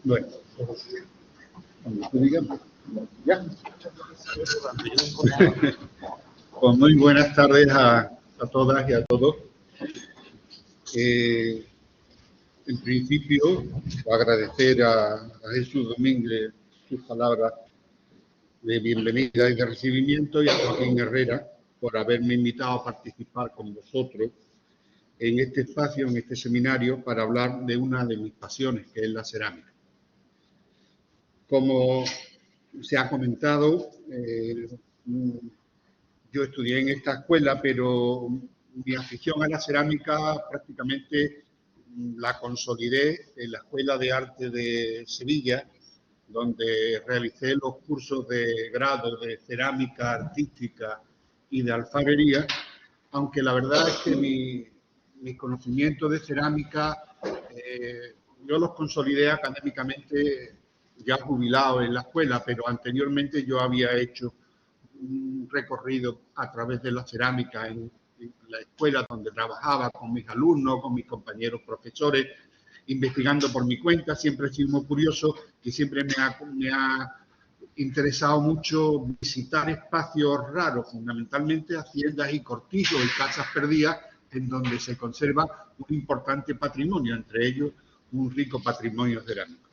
Bueno, cuando tú digas, ya. Pues muy buenas tardes a todas y a todos. En principio, agradecer a Jesús Domínguez sus palabras de bienvenida y de recibimiento, y a Joaquín Herrera por haberme invitado a participar con vosotros en este espacio, en este seminario, para hablar de una de mis pasiones, que es la cerámica. Como se ha comentado, yo estudié en esta escuela, pero mi afición a la cerámica prácticamente la consolidé en la Escuela de Arte de Sevilla, donde realicé los cursos de grado de cerámica artística y de alfarería, aunque la verdad es que mis conocimientos de cerámica yo los consolidé académicamente ya jubilado en la escuela, pero anteriormente yo había hecho un recorrido a través de la cerámica en la escuela donde trabajaba con mis alumnos, con mis compañeros profesores, investigando por mi cuenta. Siempre he sido muy curioso y siempre me ha interesado mucho visitar espacios raros, fundamentalmente haciendas y cortijos y casas perdidas, en donde se conserva un importante patrimonio, entre ellos un rico patrimonio cerámico.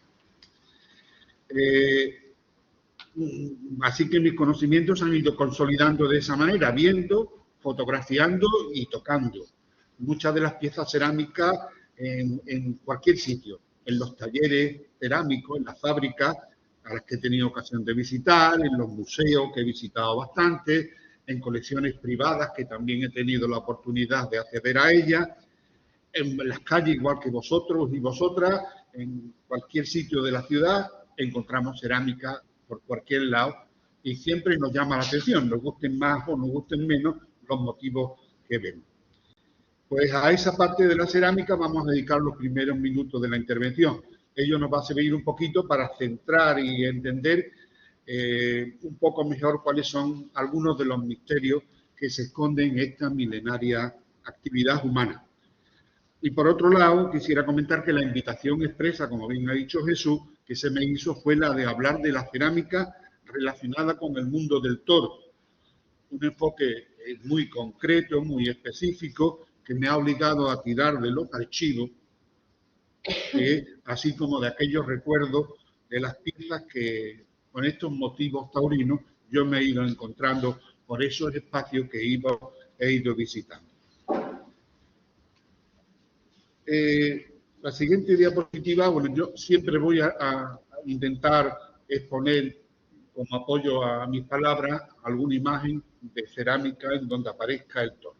Así que mis conocimientos han ido consolidando de esa manera, viendo, fotografiando y tocando muchas de las piezas cerámicas en cualquier sitio, en los talleres cerámicos, en las fábricas a las que he tenido ocasión de visitar, en los museos que he visitado bastante, en colecciones privadas que también he tenido la oportunidad de acceder a ellas, en las calles igual que vosotros y vosotras, en cualquier sitio de la ciudad encontramos cerámica por cualquier lado y siempre nos llama la atención, nos gusten más o nos gusten menos los motivos que vemos. Pues a esa parte de la cerámica vamos a dedicar los primeros minutos de la intervención. Ello nos va a servir un poquito para centrar y entender un poco mejor cuáles son algunos de los misterios que se esconden en esta milenaria actividad humana. Y por otro lado, quisiera comentar que la invitación expresa, como bien ha dicho Jesús, que se me hizo fue la de hablar de la cerámica relacionada con el mundo del toro. Un enfoque muy concreto, muy específico, que me ha obligado a tirar de los archivos, así como de aquellos recuerdos de las piezas que, con estos motivos taurinos, yo me he ido encontrando por esos espacios que he ido visitando. La siguiente diapositiva, bueno, yo siempre voy a intentar exponer como apoyo a mis palabras alguna imagen de cerámica en donde aparezca el toro.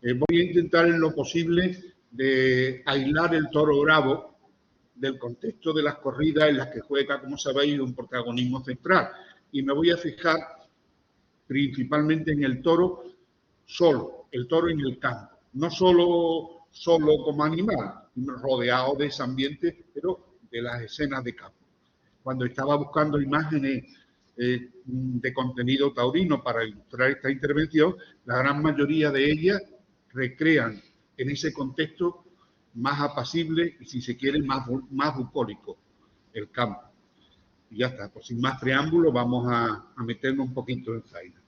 Voy a intentar en lo posible de aislar el toro bravo del contexto de las corridas en las que juega, como sabéis, un protagonismo central. Y me voy a fijar principalmente en el toro solo, el toro en el campo. No solo como animal, rodeado de ese ambiente, pero de las escenas de campo. Cuando estaba buscando imágenes de contenido taurino para ilustrar esta intervención, la gran mayoría de ellas recrean en ese contexto más apacible y, si se quiere, más bucólico, el campo. Y ya está, pues sin más preámbulo vamos a meternos un poquito en faena.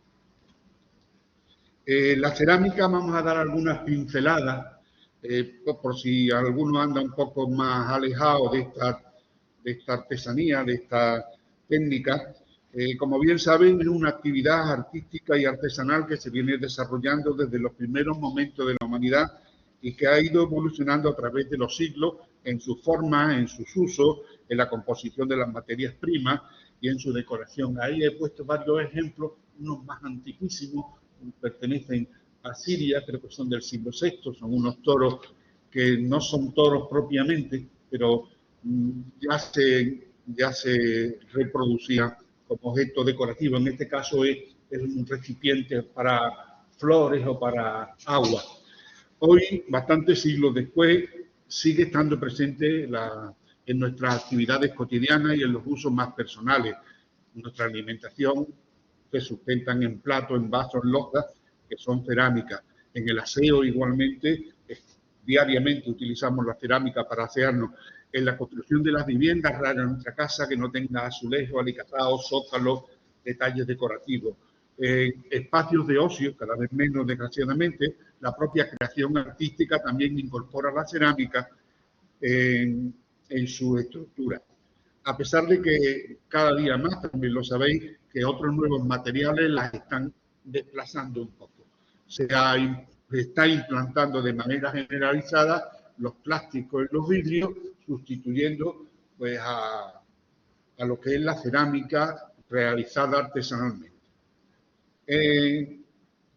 La cerámica, vamos a dar algunas pinceladas, por si alguno anda un poco más alejado de esta artesanía, de esta técnica. Como bien saben, es una actividad artística y artesanal que se viene desarrollando desde los primeros momentos de la humanidad y que ha ido evolucionando a través de los siglos en su forma, en sus usos, en la composición de las materias primas y en su decoración. Ahí he puesto varios ejemplos, unos más antiquísimos, pertenecen a Siria, creo que son del siglo VI, son unos toros que no son toros propiamente, pero ya se reproducían como objeto decorativo. En este caso es un recipiente para flores o para agua. Hoy, bastantes siglos después, sigue estando presente en nuestras actividades cotidianas y en los usos más personales. Nuestra alimentación se sustentan en platos, en vasos, en lozas, que son cerámicas. En el aseo igualmente, diariamente utilizamos la cerámica para asearnos. En la construcción de las viviendas, rara en nuestra casa que no tenga azulejos, alicatados, zócalos, detalles decorativos. Espacios de ocio, cada vez menos desgraciadamente, la propia creación artística también incorpora la cerámica en su estructura. A pesar de que cada día más, también lo sabéis, que otros nuevos materiales las están desplazando un poco. Se está implantando de manera generalizada los plásticos y los vidrios, sustituyendo pues, a lo que es la cerámica realizada artesanalmente.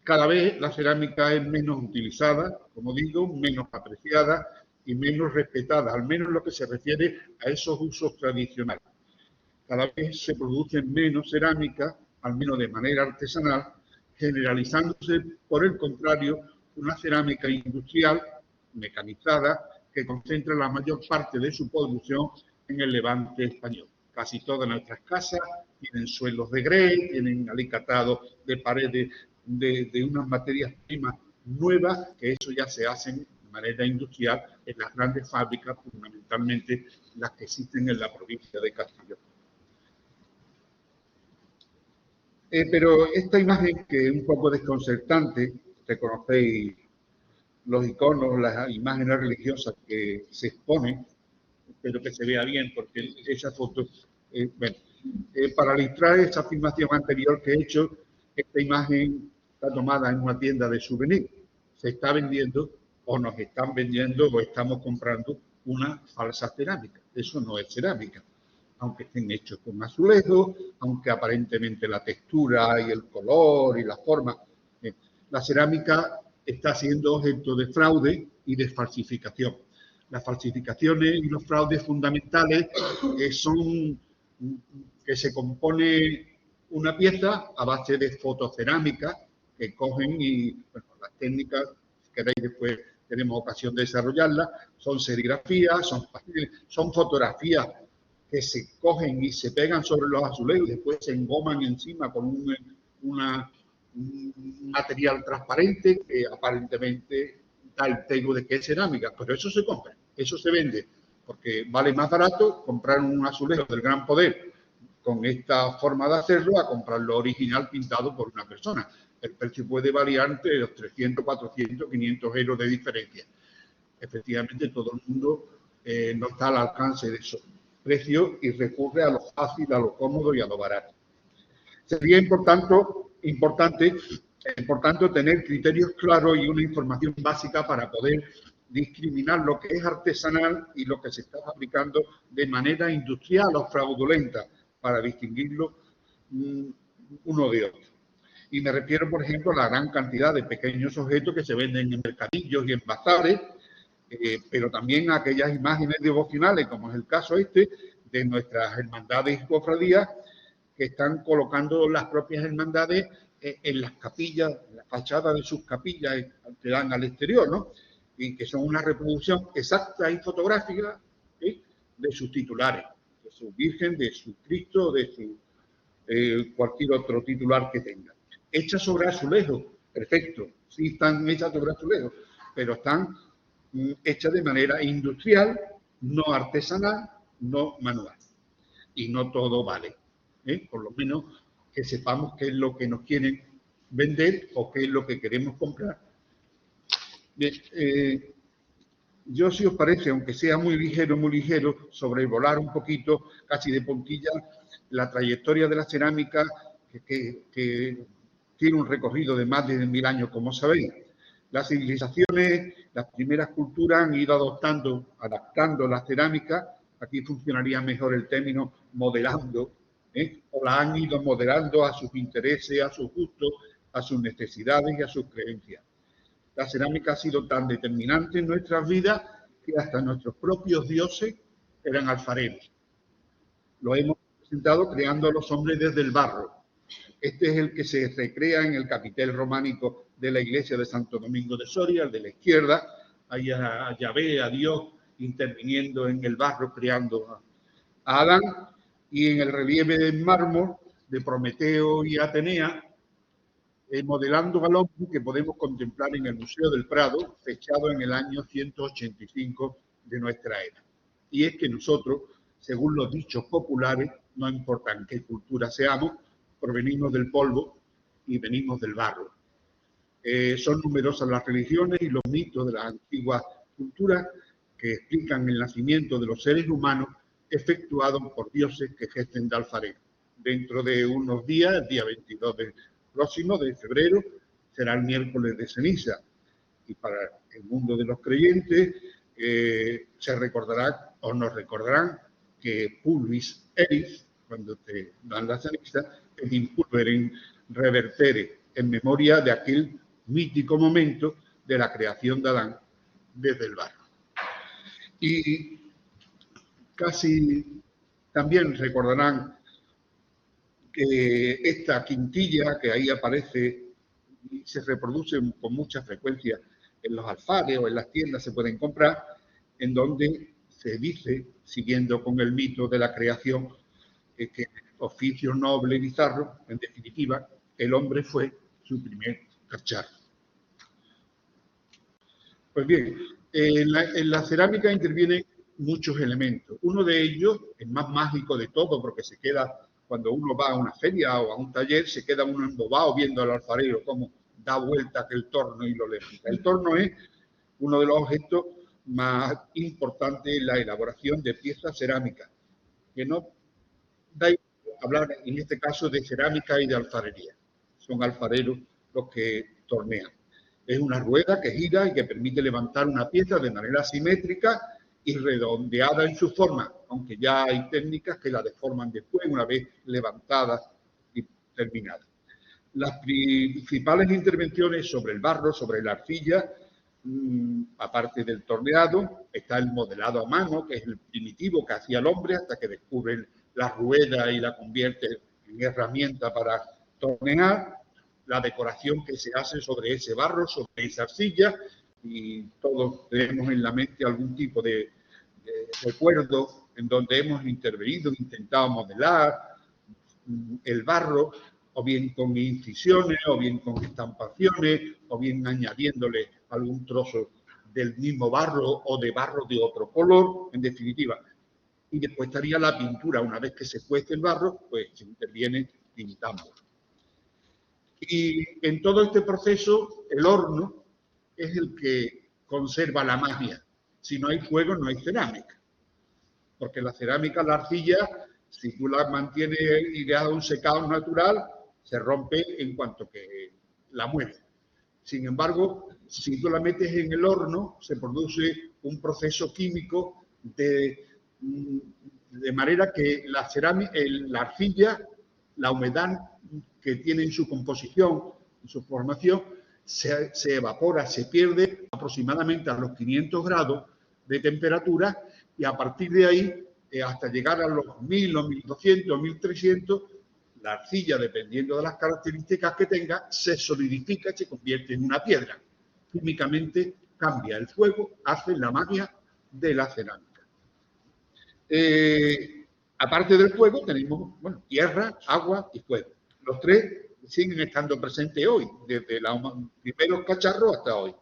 Cada vez la cerámica es menos utilizada, como digo, menos apreciada y menos respetada, al menos en lo que se refiere a esos usos tradicionales. Cada vez se produce menos cerámica, al menos de manera artesanal, generalizándose, por el contrario, una cerámica industrial, mecanizada, que concentra la mayor parte de su producción en el levante español. Casi todas nuestras casas tienen suelos de grés, tienen alicatados de paredes de unas materias primas nuevas, que eso ya se hacen de manera industrial en las grandes fábricas, fundamentalmente las que existen en la provincia de Castellón. Pero esta imagen, que es un poco desconcertante, reconocéis los iconos, las imágenes religiosas que se exponen, espero que se vea bien, porque esa foto, bueno, para ilustrar esa afirmación anterior que he hecho, esta imagen está tomada en una tienda de souvenir. Se está vendiendo, o nos están vendiendo, o estamos comprando una falsa cerámica. Eso no es cerámica, aunque estén hechos con azulejo, aunque aparentemente la textura y el color y la forma. La cerámica está siendo objeto de fraude y de falsificación. Las falsificaciones y los fraudes fundamentales son que se compone una pieza a base de fotocerámica que cogen y, bueno, las técnicas, si queréis después tenemos ocasión de desarrollarlas, son serigrafías, son fotografías que se cogen y se pegan sobre los azulejos y después se engoman encima con un material transparente que aparentemente da el pego de que es cerámica, pero eso se compra, eso se vende, porque vale más barato comprar un azulejo del Gran Poder con esta forma de hacerlo a comprarlo original pintado por una persona. El precio puede variar entre los 300, 400, 500 euros de diferencia. Efectivamente, todo el mundo no está al alcance de esos precios y recurre a lo fácil, a lo cómodo y a lo barato. Sería importante, por tanto, tener criterios claros y una información básica para poder discriminar lo que es artesanal y lo que se está fabricando de manera industrial o fraudulenta, para distinguirlo uno de otro. Y me refiero, por ejemplo, a la gran cantidad de pequeños objetos que se venden en mercadillos y en bazares, pero también a aquellas imágenes devocionales, como es el caso de nuestras hermandades y cofradías, que están colocando las propias hermandades en las capillas, en la fachada de sus capillas que dan al exterior, ¿no? Y que son una reproducción exacta y fotográfica de sus titulares, de su Virgen, de su Cristo, de su cualquier otro titular que tenga. Hechas sobre azulejo, perfecto, sí están hechas sobre azulejo, pero están hechas de manera industrial, no artesanal, no manual. Y no todo vale. Por lo menos que sepamos qué es lo que nos quieren vender o qué es lo que queremos comprar. Bien, yo, si os parece, aunque sea muy ligero, sobrevolar un poquito, casi de puntilla, la trayectoria de la cerámica que tiene un recorrido de más de 1000 años, como sabéis. Las civilizaciones, las primeras culturas han ido adaptando la cerámica, aquí funcionaría mejor el término modelando, o la han ido modelando a sus intereses, a sus gustos, a sus necesidades y a sus creencias. La cerámica ha sido tan determinante en nuestras vidas que hasta nuestros propios dioses eran alfareros. Lo hemos presentado creando a los hombres desde el barro. Este es el que se recrea en el capitel románico de la iglesia de Santo Domingo de Soria, el de la izquierda, ahí a Yahvé, a Dios, interviniendo en el barro, creando a Adán, y en el relieve del mármol de Prometeo y Atenea, modelando al hombre, que podemos contemplar en el Museo del Prado, fechado en el año 185 de nuestra era. Y es que nosotros, según los dichos populares, no importa en qué cultura seamos, provenimos del polvo y venimos del barro. Son numerosas las religiones y los mitos de las antiguas culturas que explican el nacimiento de los seres humanos efectuado por dioses que ejercen de alfarero. Dentro de unos días, el día 22 próximo de febrero, será el miércoles de ceniza. Y para el mundo de los creyentes se recordará o nos recordarán que pulvis eris, cuando te dan la ceniza, es in pulverem revertere, en memoria de aquel mítico momento de la creación de Adán desde el barro. Y casi también recordarán que esta quintilla que ahí aparece y se reproduce con mucha frecuencia en los alfares o en las tiendas, se pueden comprar, en donde se dice, siguiendo con el mito de la creación, que oficio noble y bizarro, en definitiva, el hombre fue su primer cacharro. Pues bien, en la cerámica intervienen muchos elementos. Uno de ellos, el más mágico de todo, porque se queda, cuando uno va a una feria o a un taller, se queda uno embobado viendo al alfarero cómo da vueltas el torno y lo levanta. El torno es uno de los objetos más importantes en la elaboración de piezas cerámicas, que no da igual hablar en este caso de cerámica y de alfarería. Son alfareros los que tornean. Es una rueda que gira y que permite levantar una pieza de manera simétrica y redondeada en su forma, aunque ya hay técnicas que la deforman después, una vez levantada y terminada. Las principales intervenciones sobre el barro, sobre la arcilla, aparte del torneado, está el modelado a mano, que es el primitivo que hacía el hombre hasta que descubre la rueda y la convierte en herramienta para tornear, la decoración que se hace sobre ese barro, sobre esa arcilla, y todos tenemos en la mente algún tipo de recuerdo en donde hemos intervenido, intentado modelar el barro, o bien con incisiones, o bien con estampaciones, o bien añadiéndole algún trozo del mismo barro o de barro de otro color, en definitiva. Y después estaría la pintura. Una vez que se cuece el barro, pues se interviene pintando. Y en todo este proceso, el horno es el que conserva la magia. Si no hay fuego, no hay cerámica. Porque la cerámica, la arcilla, si tú la mantienes y le das un secado natural, se rompe en cuanto que la mueves. Sin embargo, si tú la metes en el horno, se produce un proceso químico de manera que la cerámica, la arcilla, la humedad que tiene en su composición, en su formación, se evapora, se pierde aproximadamente a los 500 grados de temperatura, y a partir de ahí, hasta llegar a los 1000 o 1200 o 1300, la arcilla, dependiendo de las características que tenga, se solidifica y se convierte en una piedra. Químicamente cambia. El fuego hace la magia de la cerámica. Aparte del fuego tenemos, bueno, tierra, agua y fuego. Los tres siguen estando presentes hoy, desde los primeros cacharros hasta hoy.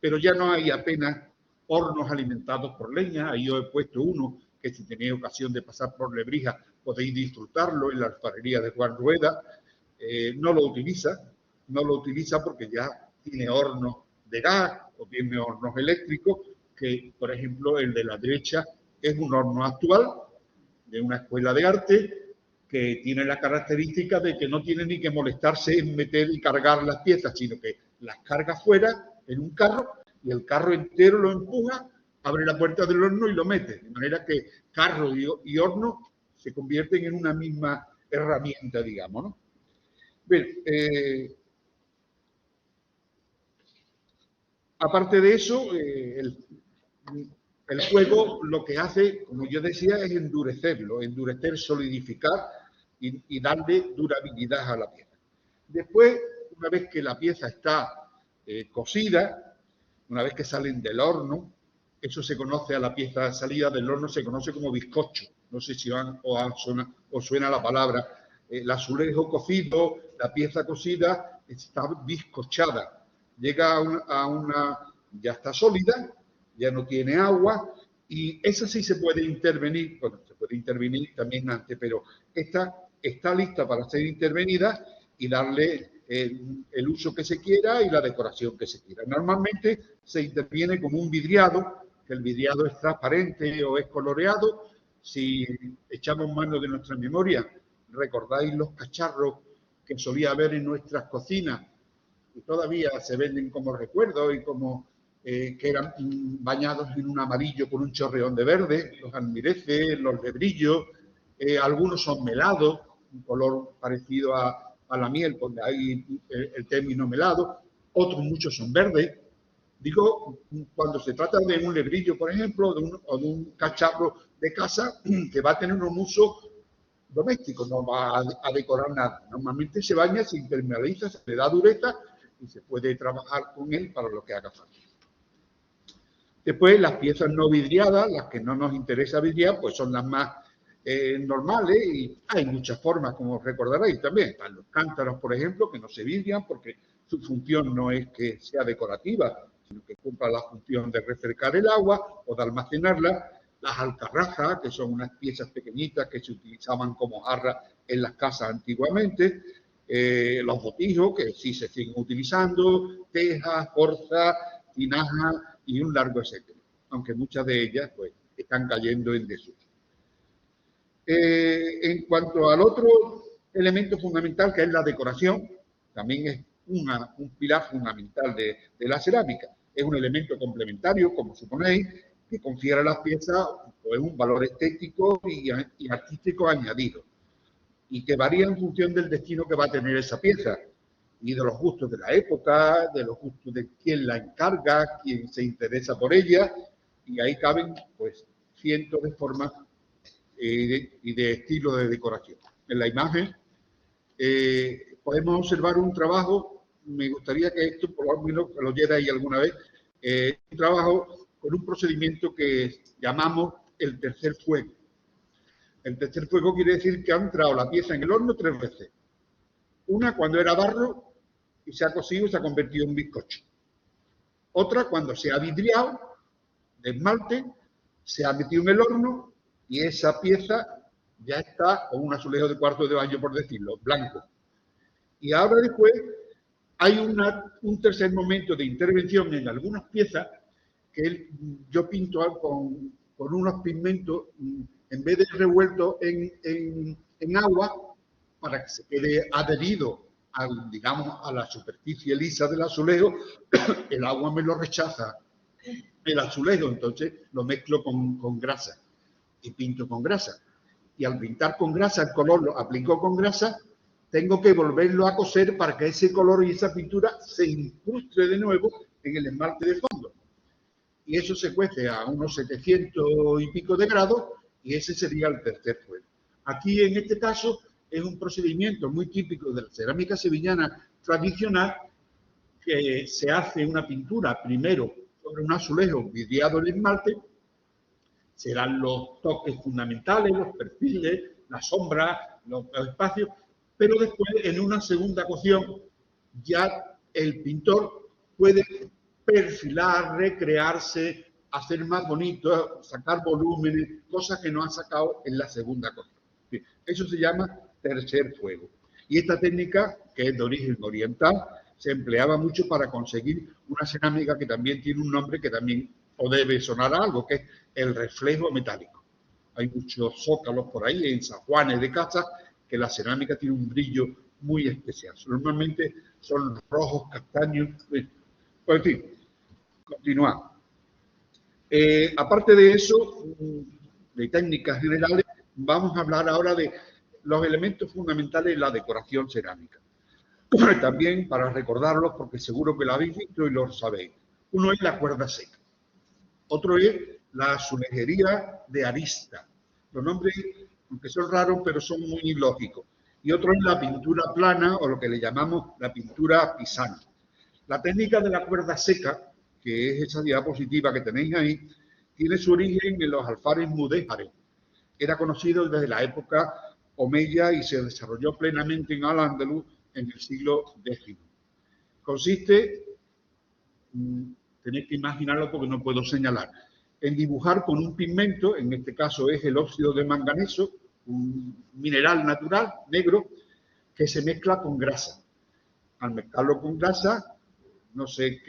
Pero ya no hay apenas hornos alimentados por leña. Ahí yo he puesto uno que, si tenéis ocasión de pasar por Lebrija, podéis disfrutarlo en la alfarería de Juan Rueda. No lo utiliza porque ya tiene hornos de gas o tiene hornos eléctricos, que por ejemplo el de la derecha es un horno actual de una escuela de arte que tiene la característica de que no tiene ni que molestarse en meter y cargar las piezas, sino que las carga fuera en un carro y el carro entero lo empuja, abre la puerta del horno y lo mete. De manera que carro y horno se convierten en una misma herramienta, digamos, ¿no? Bien, aparte de eso, el fuego lo que hace, como yo decía, es endurecerlo, solidificar y darle durabilidad a la pieza. Después, una vez que la pieza está cocida, una vez que salen del horno, Eso se conoce a la pieza de salida del horno, se conoce como bizcocho. No sé si os suena la palabra. El azulejo cocido, la pieza cocida, está bizcochada. Llega a una, ya está sólida, ya no tiene agua, y esa sí se puede intervenir, bueno, se puede intervenir también antes, pero esta está lista para ser intervenida y darle el uso que se quiera y la decoración que se quiera. Normalmente se interviene con un vidriado, que el vidriado es transparente o es coloreado. Si echamos mano de nuestra memoria, recordáis los cacharros que solía haber en nuestras cocinas y todavía se venden como recuerdos y como que eran bañados en un amarillo con un chorreón de verde, los almireces, los lebrillos, algunos son melados, un color parecido a la miel, donde hay el término melado, otros muchos son verdes. Digo, cuando se trata de un lebrillo, por ejemplo, o de un cacharro de casa que va a tener un uso doméstico, no va a decorar nada. Normalmente se baña, se impermeabiliza, se le da dureza y se puede trabajar con él para lo que haga falta. Después, las piezas no vidriadas, las que no nos interesa vidriar, pues son las más normales y hay muchas formas, como recordaréis también. Están los cántaros, por ejemplo, que no se vidrian porque su función no es que sea decorativa, sino que cumpla la función de refrescar el agua o de almacenarla. Las alcarrajas, que son unas piezas pequeñitas que se utilizaban como jarras en las casas antiguamente. Los botijos, que sí se siguen utilizando, tejas, forzas, tinajas y un largo etcétera, aunque muchas de ellas pues están cayendo en desuso. En cuanto al otro elemento fundamental, que es la decoración, también es un pilar fundamental de la cerámica. Es un elemento complementario, como suponéis, que confiere a las piezas pues, un valor estético y artístico añadido, y que varía en función del destino que va a tener esa pieza, y de los gustos de la época, de los gustos de quien la encarga, quien se interesa por ella, y ahí caben pues cientos de formas y de estilo de decoración. En la imagen podemos observar un trabajo, me gustaría que esto por lo menos lo oyerais alguna vez, un trabajo con un procedimiento que llamamos el tercer fuego. El tercer fuego quiere decir que ha entrado la pieza en el horno 3 veces. Una cuando era barro y se ha cocido y se ha convertido en bizcocho. Otra cuando se ha vidriado de esmalte, se ha metido en el horno y esa pieza ya está con un azulejo de cuarto de baño, por decirlo, blanco. Y ahora después hay un tercer momento de intervención en algunas piezas que yo pinto con unos pigmentos, en vez de revuelto en agua, para que se quede adherido a la superficie lisa del azulejo, el agua me lo rechaza el azulejo, entonces lo mezclo con grasa y pinto con grasa. Y al pintar con grasa, el color lo aplico con grasa, tengo que volverlo a coser para que ese color y esa pintura se incruste de nuevo en el esmalte de fondo. Y eso se cuece a unos 700 y pico de grados y ese sería el tercer fuego. Aquí, en este caso, es un procedimiento muy típico de la cerámica sevillana tradicional, que se hace una pintura primero sobre un azulejo vidriado en esmalte, serán los toques fundamentales, los perfiles, las sombras, los espacios, pero después en una segunda cocción ya el pintor puede perfilar, recrearse, hacer más bonito, sacar volúmenes, cosas que no ha sacado en la segunda cocción. Eso se llama tercer fuego. Y esta técnica, que es de origen oriental, se empleaba mucho para conseguir una cerámica que también tiene un nombre que también o debe sonar a algo, que es el reflejo metálico. Hay muchos zócalos por ahí, en zaguanes de casa, que la cerámica tiene un brillo muy especial. Normalmente son rojos, castaños. Pues en fin, continuamos. Aparte de eso, de técnicas generales, vamos a hablar ahora de los elementos fundamentales de la decoración cerámica. También para recordarlos, porque seguro que lo habéis visto y lo sabéis. Uno es la cuerda seca. Otro es la azulejería de arista. Los nombres, aunque son raros, pero son muy lógicos. Y otro es la pintura plana, o lo que le llamamos la pintura pisana. La técnica de la cuerda seca, que es esa diapositiva que tenéis ahí, tiene su origen en los alfares mudéjares. Era conocido desde la época omeya y se desarrolló plenamente en Al-Ándalus en el siglo X. Consiste, tenéis que imaginarlo porque no puedo señalar, en dibujar con un pigmento, en este caso es el óxido de manganeso, un mineral natural negro que se mezcla con grasa. Al mezclarlo con grasa, no sé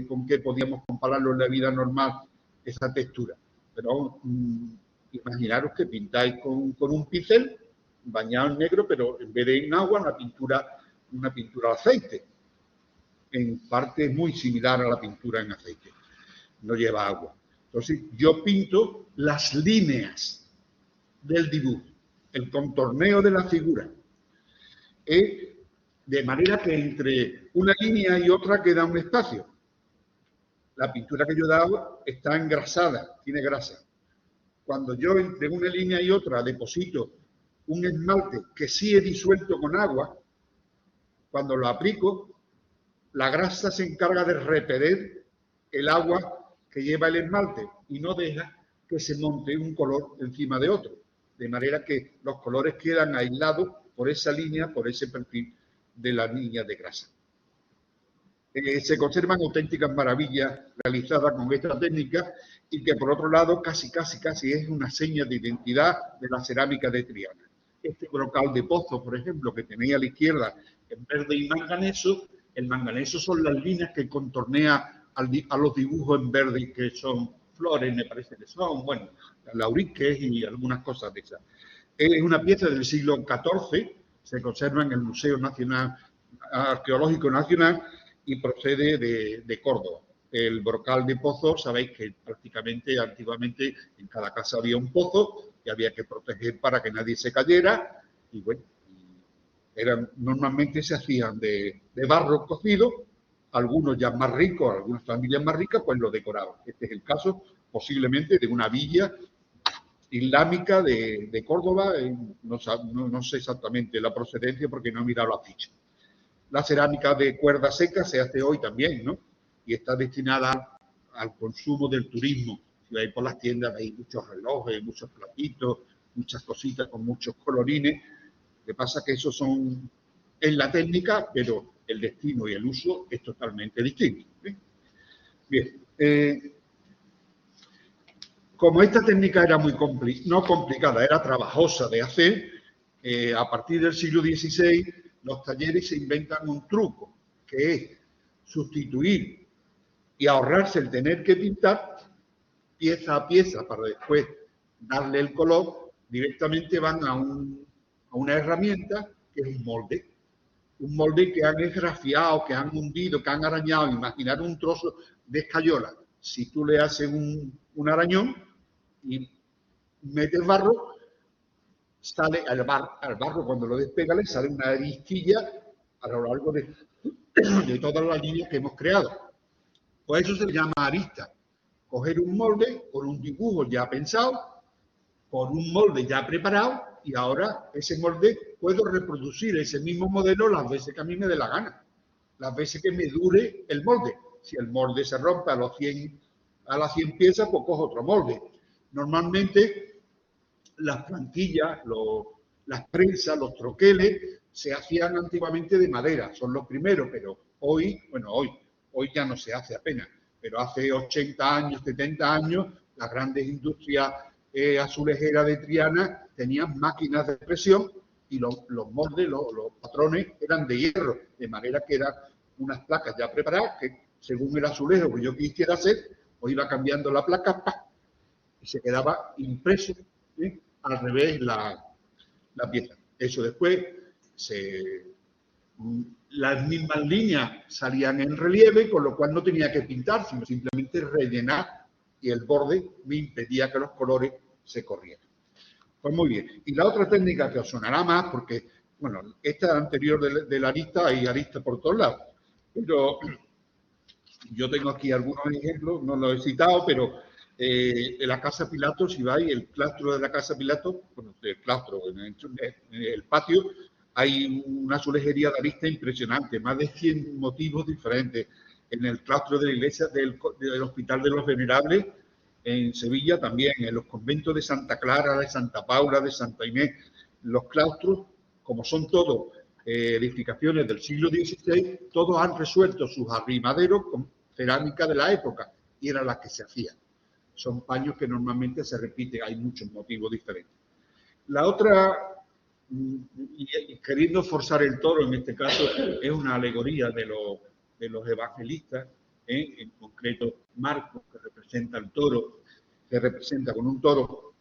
con qué podíamos compararlo en la vida normal, esa textura, pero imaginaros que pintáis con un pincel bañado en negro, pero en vez de en agua, una pintura de aceite. En parte es muy similar a la pintura en aceite, no lleva agua. Entonces, yo pinto las líneas del dibujo, el contorneo de la figura. De manera que entre una línea y otra queda un espacio. La pintura que yo he dado está engrasada, tiene grasa. Cuando yo entre una línea y otra deposito un esmalte que sí he disuelto con agua, cuando lo aplico, la grasa se encarga de repeler el agua que lleva el esmalte y no deja que se monte un color encima de otro. De manera que los colores quedan aislados por esa línea, por ese perfil de la línea de grasa. Se conservan auténticas maravillas realizadas con esta técnica y que, por otro lado, casi es una seña de identidad de la cerámica de Triana. Este brocal de pozo, por ejemplo, que tenía a la izquierda en verde y manganeso, el manganeso son las líneas que contornea a los dibujos en verde, que son flores, me parece que son, bueno, lauriques y algunas cosas de esas. Es una pieza del siglo XIV, se conserva en el Museo Arqueológico Nacional y procede de Córdoba. El brocal de pozo, sabéis que prácticamente antiguamente en cada casa había un pozo que había que proteger para que nadie se cayera y bueno, normalmente se hacían de barro cocido, algunos ya más ricos, algunas familias más ricas, pues lo decoraban. Este es el caso posiblemente de una villa islámica de Córdoba, no sé exactamente la procedencia porque no he mirado la ficha. La cerámica de cuerda seca se hace hoy también, ¿no? Y está destinada al consumo del turismo. Si vais por las tiendas hay muchos relojes, muchos platitos, muchas cositas con muchos colorines. Lo que pasa es que esos son en la técnica, pero el destino y el uso es totalmente distinto. Bien. Como esta técnica era no complicada, era trabajosa de hacer, a partir del siglo XVI los talleres se inventan un truco, que es sustituir y ahorrarse el tener que pintar pieza a pieza para después darle el color. Directamente van a una herramienta que es un molde que han esgrafiado, que han hundido, que han arañado. Imaginar un trozo de escayola. Si tú le haces un arañón y metes barro, sale al barro cuando lo despega le sale una aristilla a lo largo de todas las líneas que hemos creado. Pues eso se llama arista. Coger un molde con un dibujo ya pensado, con un molde ya preparado, y ahora ese molde puedo reproducir ese mismo modelo las veces que a mí me dé la gana, las veces que me dure el molde. Si el molde se rompe a las 100 piezas, pues cojo otro molde. Normalmente las plantillas, las prensas, los troqueles se hacían antiguamente de madera, son los primeros, pero hoy ya no se hace apenas, pero hace 80 años, 70 años, las grandes industrias azulejeras de Triana tenían máquinas de presión y los moldes, los patrones eran de hierro, de manera que eran unas placas ya preparadas que según el azulejo que yo quisiera hacer, pues iba cambiando la placa y se quedaba impreso, ¿sí?, al revés la pieza. Eso después, las mismas líneas salían en relieve, con lo cual no tenía que pintar, sino simplemente rellenar y el borde me impedía que los colores se corrieran. Pues muy bien. Y la otra técnica que os sonará más, porque, bueno, esta anterior de la arista, hay aristas por todos lados, pero yo tengo aquí algunos ejemplos, no los he citado, pero en la Casa Pilato, si vais, el claustro de la Casa Pilato, bueno, el claustro, en el patio, hay una azulejería de arista impresionante, más de 100 motivos diferentes. En el claustro de la iglesia del Hospital de los Venerables, en Sevilla también, en los conventos de Santa Clara, de Santa Paula, de Santa Inés, los claustros, como son todos edificaciones del siglo XVI, todos han resuelto sus arrimaderos con cerámica de la época, y eran las que se hacían. Son paños que normalmente se repiten, hay muchos motivos diferentes. La otra, y queriendo forzar el toro en este caso, es una alegoría de los evangelistas, en concreto Marcos, que representa el toro, que representa con un toro.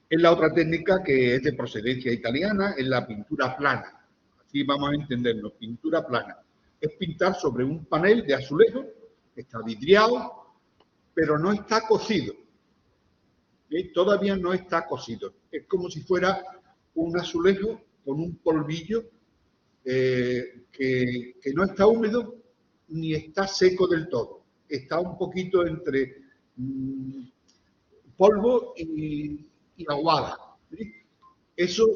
Es la otra técnica que es de procedencia italiana, es la pintura plana. Así vamos a entenderlo, pintura plana. Es pintar sobre un panel de azulejo, que está vidriado, pero no está cocido. Todavía no está cocido. Es como si fuera un azulejo con un polvillo que no está húmedo ni está seco del todo. Está un poquito entre polvo y aguada. ¿Sí? Eso,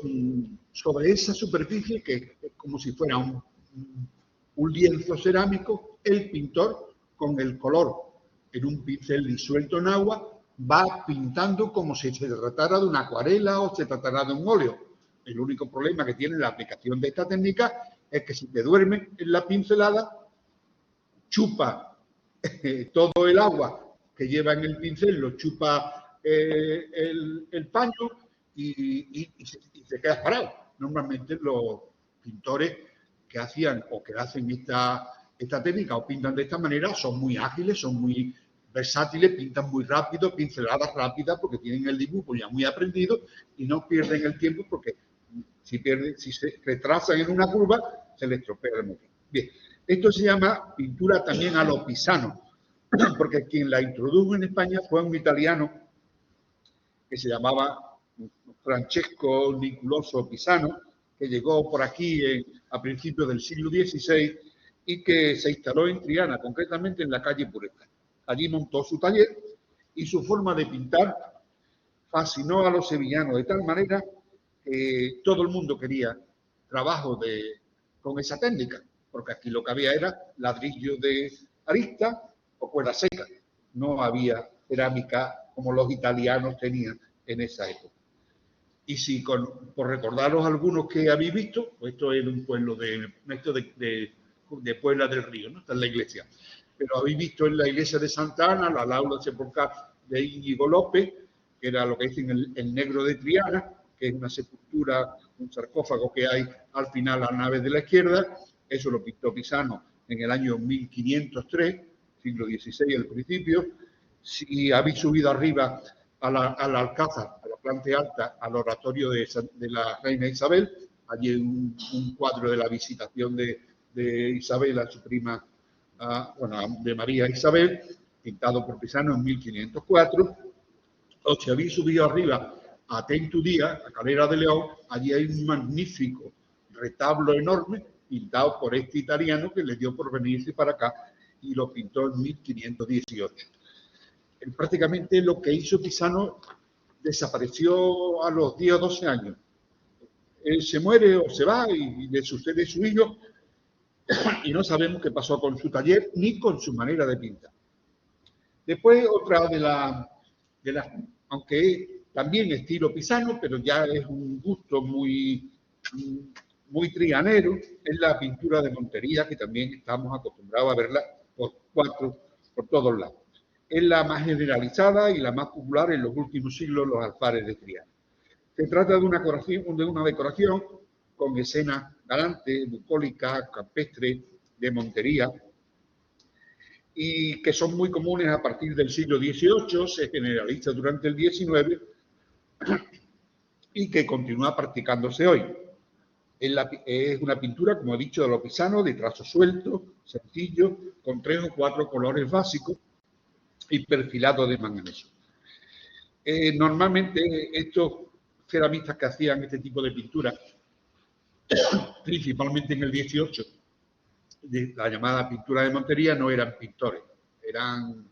sobre esa superficie, que es como si fuera un lienzo cerámico, el pintor, con el color en un pincel disuelto en agua, va pintando como si se tratara de una acuarela o se tratara de un óleo. El único problema que tiene la aplicación de esta técnica es que si te duermes en la pincelada, chupa todo el agua que lleva en el pincel, lo chupa el paño y se queda parado. Normalmente los pintores que hacían o que hacen esta técnica o pintan de esta manera son muy ágiles, son muy versátiles, pintan muy rápido, pinceladas rápidas porque tienen el dibujo ya muy aprendido y no pierden el tiempo porque si se retrasan en una curva se les estropea el motivo. Bien, esto se llama pintura también a lo Pisano, porque quien la introdujo en España fue un italiano que se llamaba Francesco Niculoso Pisano, que llegó por aquí a principios del siglo XVI y que se instaló en Triana, concretamente en la calle Pureza. Allí montó su taller y su forma de pintar fascinó a los sevillanos de tal manera que todo el mundo quería trabajo con esa técnica, porque aquí lo que había era ladrillo de arista o cuerda seca. No había cerámica como los italianos tenían en esa época. Y si, por recordaros algunos que habéis visto, pues esto es un pueblo de Puebla del Río, ¿no? Esta es la iglesia. Pero habéis visto en la iglesia de Santa Ana, la laura sepulcral de Íñigo López, que era lo que dicen el negro de Triana, que es una sepultura, un sarcófago que hay al final a la nave de la izquierda. Eso lo pintó Pisano en el año 1503, siglo XVI al principio. Si habéis subido arriba al Alcázar, a la planta alta, al oratorio de la reina Isabel, allí hay un cuadro de la visitación de Isabel a su prima, de María Isabel, pintado por Pisano en 1504. O si habéis subido arriba a Tentudía, a Calera de León, allí hay un magnífico retablo enorme pintado por este italiano que le dio por venirse para acá y lo pintó en 1518. Prácticamente lo que hizo Pisano desapareció a los 10 o 12 años. Él se muere o se va y le sucede su hijo y no sabemos qué pasó con su taller ni con su manera de pintar. Después otra de las, aunque es también estilo Pisano, pero ya es un gusto muy trianero, es la pintura de Montería, que también estamos acostumbrados a verla por todos lados. Es la más generalizada y la más popular en los últimos siglos, los alfares de Triana. Se trata de una decoración con escenas galantes, bucólicas, campestres, de Montería, y que son muy comunes a partir del siglo XVIII, se generaliza durante el XIX y que continúa practicándose hoy. Es una pintura, como he dicho, de lo Pisano, de trazo suelto, sencillo, con 3 o 4 colores básicos y perfilado de manganeso. Normalmente estos ceramistas que hacían este tipo de pintura, principalmente en el 18, la llamada pintura de Montería, no eran pintores, eran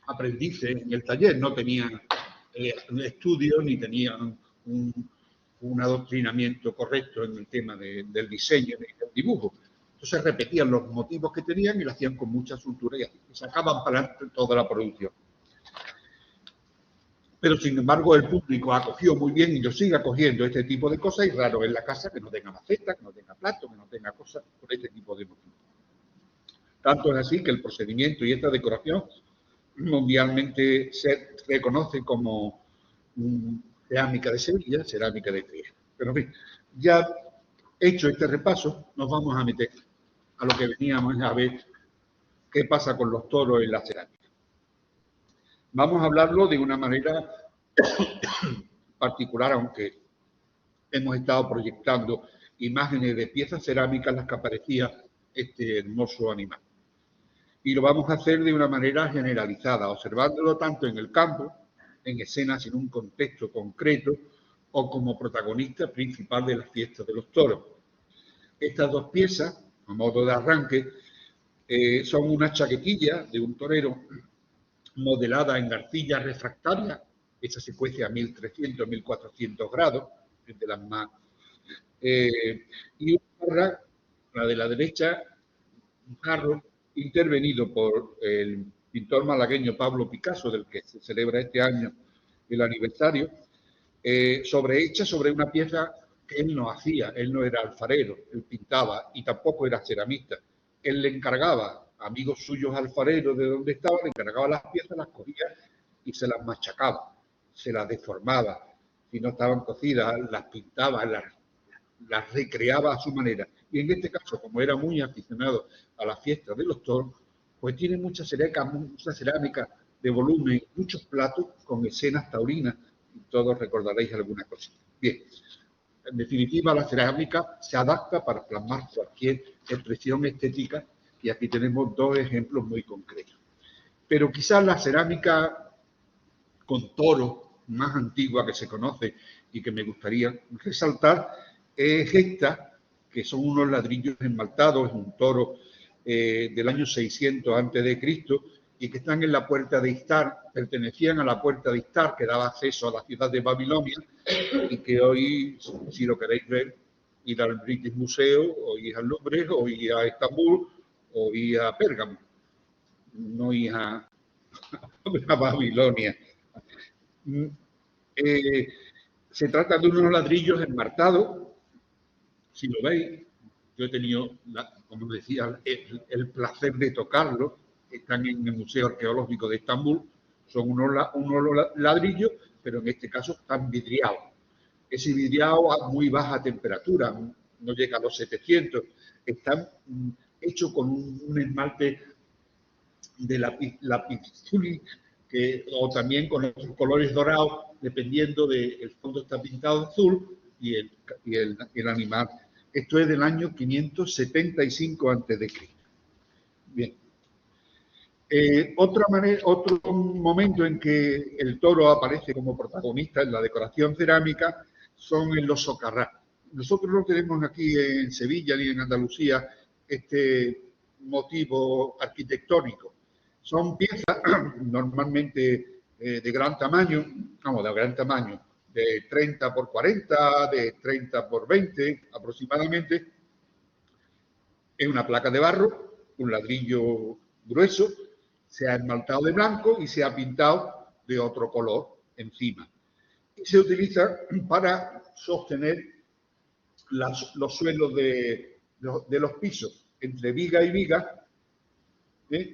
aprendices en el taller, no tenían estudios ni tenían un adoctrinamiento correcto en el tema del diseño y del dibujo. Entonces repetían los motivos que tenían y lo hacían con mucha soltura y sacaban para adelante toda la producción. Pero, sin embargo, el público acogió muy bien y lo sigue acogiendo este tipo de cosas, y raro en la casa que no tenga maceta, que no tenga plato, que no tenga cosas por este tipo de motivos. Tanto es así que el procedimiento y esta decoración mundialmente se reconoce como cerámica de Sevilla, cerámica de Trieste. Pero, en fin, ya hecho este repaso, nos vamos a meter a lo que veníamos a ver qué pasa con los toros en la cerámica. Vamos a hablarlo de una manera particular, aunque hemos estado proyectando imágenes de piezas cerámicas en las que aparecía este hermoso animal. Y lo vamos a hacer de una manera generalizada, observándolo tanto en el campo, en escenas en un contexto concreto, o como protagonista principal de las fiestas de los toros. Estas dos piezas, a modo de arranque, son una chaquetilla de un torero modelada en arcilla refractaria. Esa se cuece a 1300, 1400 grados, es de las más. Y una barra, la de la derecha, un jarro intervenido por el pintor malagueño Pablo Picasso, del que se celebra este año el aniversario, hecha sobre una pieza que él no hacía. Él no era alfarero, él pintaba y tampoco era ceramista. Él le encargaba a amigos suyos alfareros de donde estaba, le encargaba las piezas, las cogía y se las machacaba, se las deformaba. Si no estaban cocidas, las pintaba, las recreaba a su manera. Y en este caso, como era muy aficionado a la fiesta de los toros, pues tiene mucha cerámica de volumen, muchos platos con escenas taurinas, y todos recordaréis alguna cosita. Bien, en definitiva, la cerámica se adapta para plasmar cualquier expresión estética, y aquí tenemos dos ejemplos muy concretos. Pero quizás la cerámica con toro más antigua que se conoce y que me gustaría resaltar es esta, que son unos ladrillos esmaltados, un toro del año 600 a.C., y que están en la puerta de Istar, pertenecían a la puerta de Istar, que daba acceso a la ciudad de Babilonia, y que hoy, si lo queréis ver, ir al British Museum, o ir al Louvre, o ir a Estambul, o ir a Pérgamo, no ir a Babilonia. Se trata de unos ladrillos enmartados. Si lo veis, yo he tenido, como decía, el placer de tocarlos. Están en el Museo Arqueológico de Estambul. Son unos ladrillos, pero en este caso están vidriados. Ese vidriado a muy baja temperatura, no llega a los 700. Están hechos con un esmalte de lapizuli, o también con otros colores dorados, dependiendo del fondo. Está pintado azul y el animal. Esto es del año 575 a.C. Bien. Otro momento en que el toro aparece como protagonista en la decoración cerámica son en los socarrás. Nosotros no tenemos aquí en Sevilla ni en Andalucía este motivo arquitectónico. Son piezas normalmente de gran tamaño, de 30 por 40, de 30 por 20 aproximadamente. Es una placa de barro, un ladrillo grueso, se ha esmaltado de blanco y se ha pintado de otro color encima. Y se utiliza para sostener los suelos de los pisos. Entre viga y viga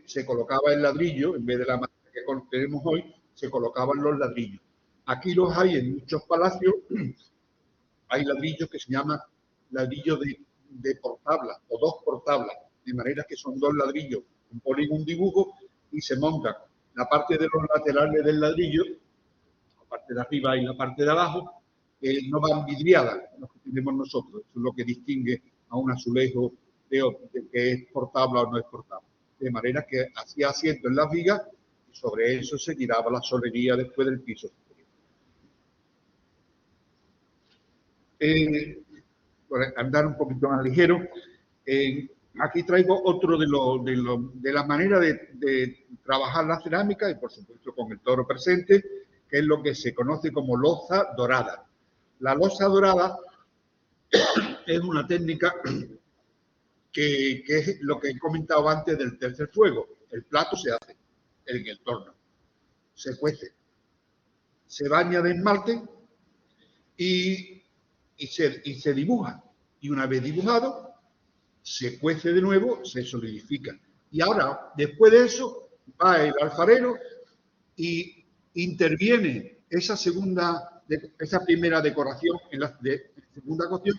se colocaba el ladrillo, en vez de la madera que tenemos hoy, se colocaban los ladrillos. Aquí los hay en muchos palacios. Hay ladrillos que se llaman ladrillos de por tabla o dos por tabla, de manera que son dos ladrillos, ponen un dibujo y se montan la parte de los laterales del ladrillo, la parte de arriba y la parte de abajo, no van vidriadas, lo que tenemos nosotros. Eso es lo que distingue a un azulejo de que es por tabla o no es por tabla. De manera que hacía asiento en las vigas y sobre eso se tiraba la solería después del piso. Andar un poquito más ligero, aquí traigo otro de la manera de trabajar la cerámica, y por supuesto con el toro presente, que es lo que se conoce como loza dorada. La loza dorada es una técnica que es lo que he comentado antes del tercer fuego. El plato se hace en el torno, se cuece, se baña de esmalte y se dibuja. Y una vez dibujado, se cuece de nuevo, se solidifica. Y ahora, después de eso, va el alfarero y interviene esa primera decoración, en la segunda cocción,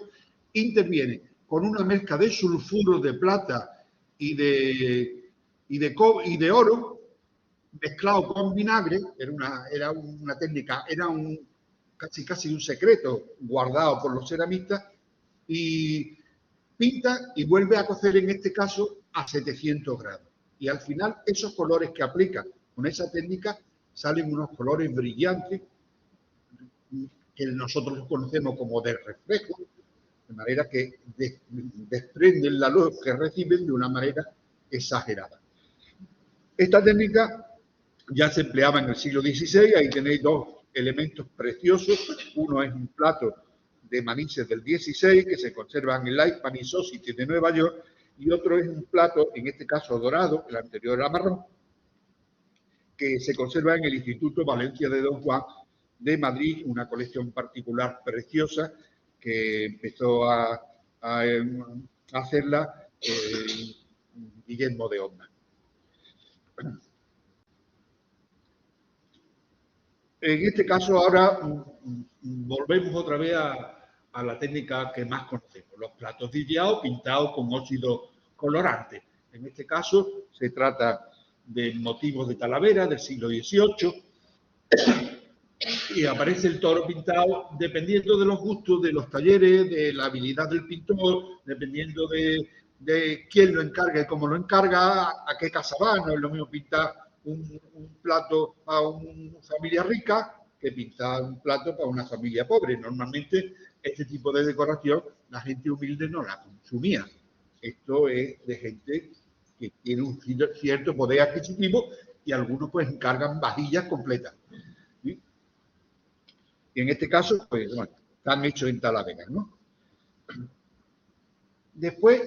interviene con una mezcla de sulfuro de plata y de oro, mezclado con vinagre. Era una técnica, casi un secreto guardado por los ceramistas, y pinta y vuelve a cocer, en este caso, a 700 grados. Y al final, esos colores que aplica con esa técnica salen unos colores brillantes que nosotros los conocemos como de reflejo, de manera que desprenden la luz que reciben de una manera exagerada. Esta técnica ya se empleaba en el siglo XVI. Ahí tenéis dos elementos preciosos. Uno es un plato de manises del 16 que se conserva en el Lightman Society de Nueva York, y otro es un plato, en este caso dorado, el anterior era marrón, que se conserva en el Instituto Valencia de Don Juan de Madrid, una colección particular preciosa que empezó a hacerla Guillermo de Onda. En este caso ahora volvemos otra vez a la técnica que más conocemos, los platos dillados pintados con óxido colorante. En este caso se trata de motivos de Talavera del siglo XVIII, y aparece el toro pintado dependiendo de los gustos de los talleres, de la habilidad del pintor, dependiendo de quién lo encarga y cómo lo encarga, a qué casa va. No es lo mismo pintar un plato para una familia rica que pintar un plato para una familia pobre. Normalmente este tipo de decoración la gente humilde no la consumía. Esto es de gente que tiene un cierto poder adquisitivo, y algunos pues encargan vajillas completas. ¿Sí? Y en este caso, pues bueno, están hechos en Talavera, ¿no? Después,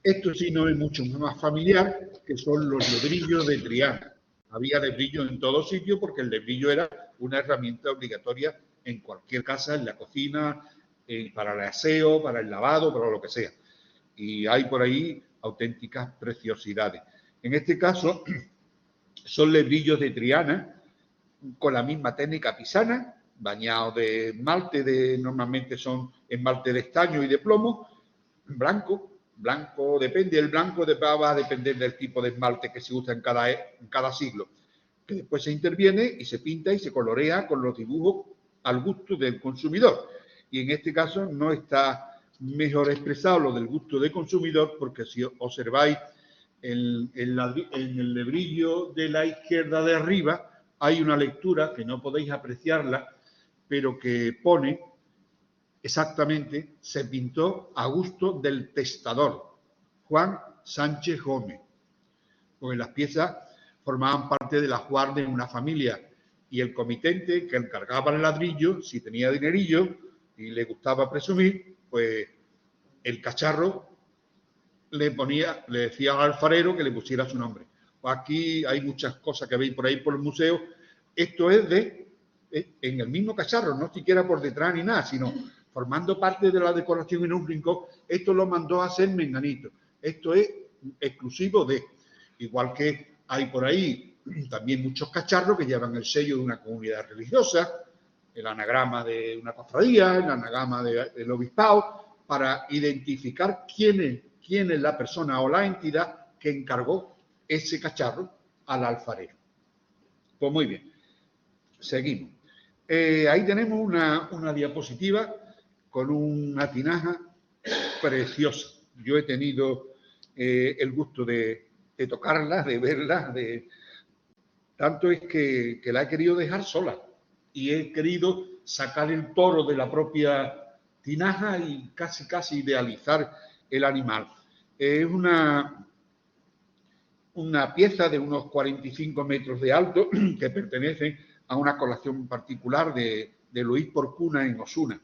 esto sí no es mucho más familiar, que son los lebrillos de Triana. Había lebrillos en todo sitio porque el lebrillo era una herramienta obligatoria en cualquier casa, en la cocina, para el aseo, para el lavado, para lo que sea. Y hay por ahí auténticas preciosidades. En este caso, son lebrillos de Triana con la misma técnica pisana, bañados de esmalte, normalmente son esmalte de estaño y de plomo, blanco, depende del blanco, va a depender del tipo de esmalte que se usa en cada siglo, que después se interviene y se pinta y se colorea con los dibujos al gusto del consumidor. Y en este caso no está mejor expresado lo del gusto del consumidor, porque si observáis en el lebrillo de la izquierda de arriba hay una lectura que no podéis apreciarla, pero que pone exactamente: se pintó a gusto del testador, Juan Sánchez Gómez. Porque las piezas formaban parte del ajuar de una familia, y el comitente que encargaba el ladrillo, si tenía dinerillo y le gustaba presumir, pues el cacharro le decía al alfarero que le pusiera su nombre. Aquí hay muchas cosas que veis por ahí por el museo. Esto es en el mismo cacharro, no siquiera por detrás ni nada, sino formando parte de la decoración en un rincón. Esto lo mandó a hacer menganito. Esto es exclusivo de. Igual que hay por ahí también muchos cacharros que llevan el sello de una comunidad religiosa, el anagrama de una cofradía, el anagrama del obispado, para identificar quién es la persona o la entidad que encargó ese cacharro al alfarero. Pues muy bien, seguimos. Ahí tenemos una diapositiva con una tinaja preciosa. Yo he tenido el gusto de tocarla, de verla, tanto es que la he querido dejar sola y he querido sacar el toro de la propia tinaja y casi idealizar el animal. Es una pieza de unos 45 metros de alto que pertenece a una colección particular de Luis Porcuna en Osuna.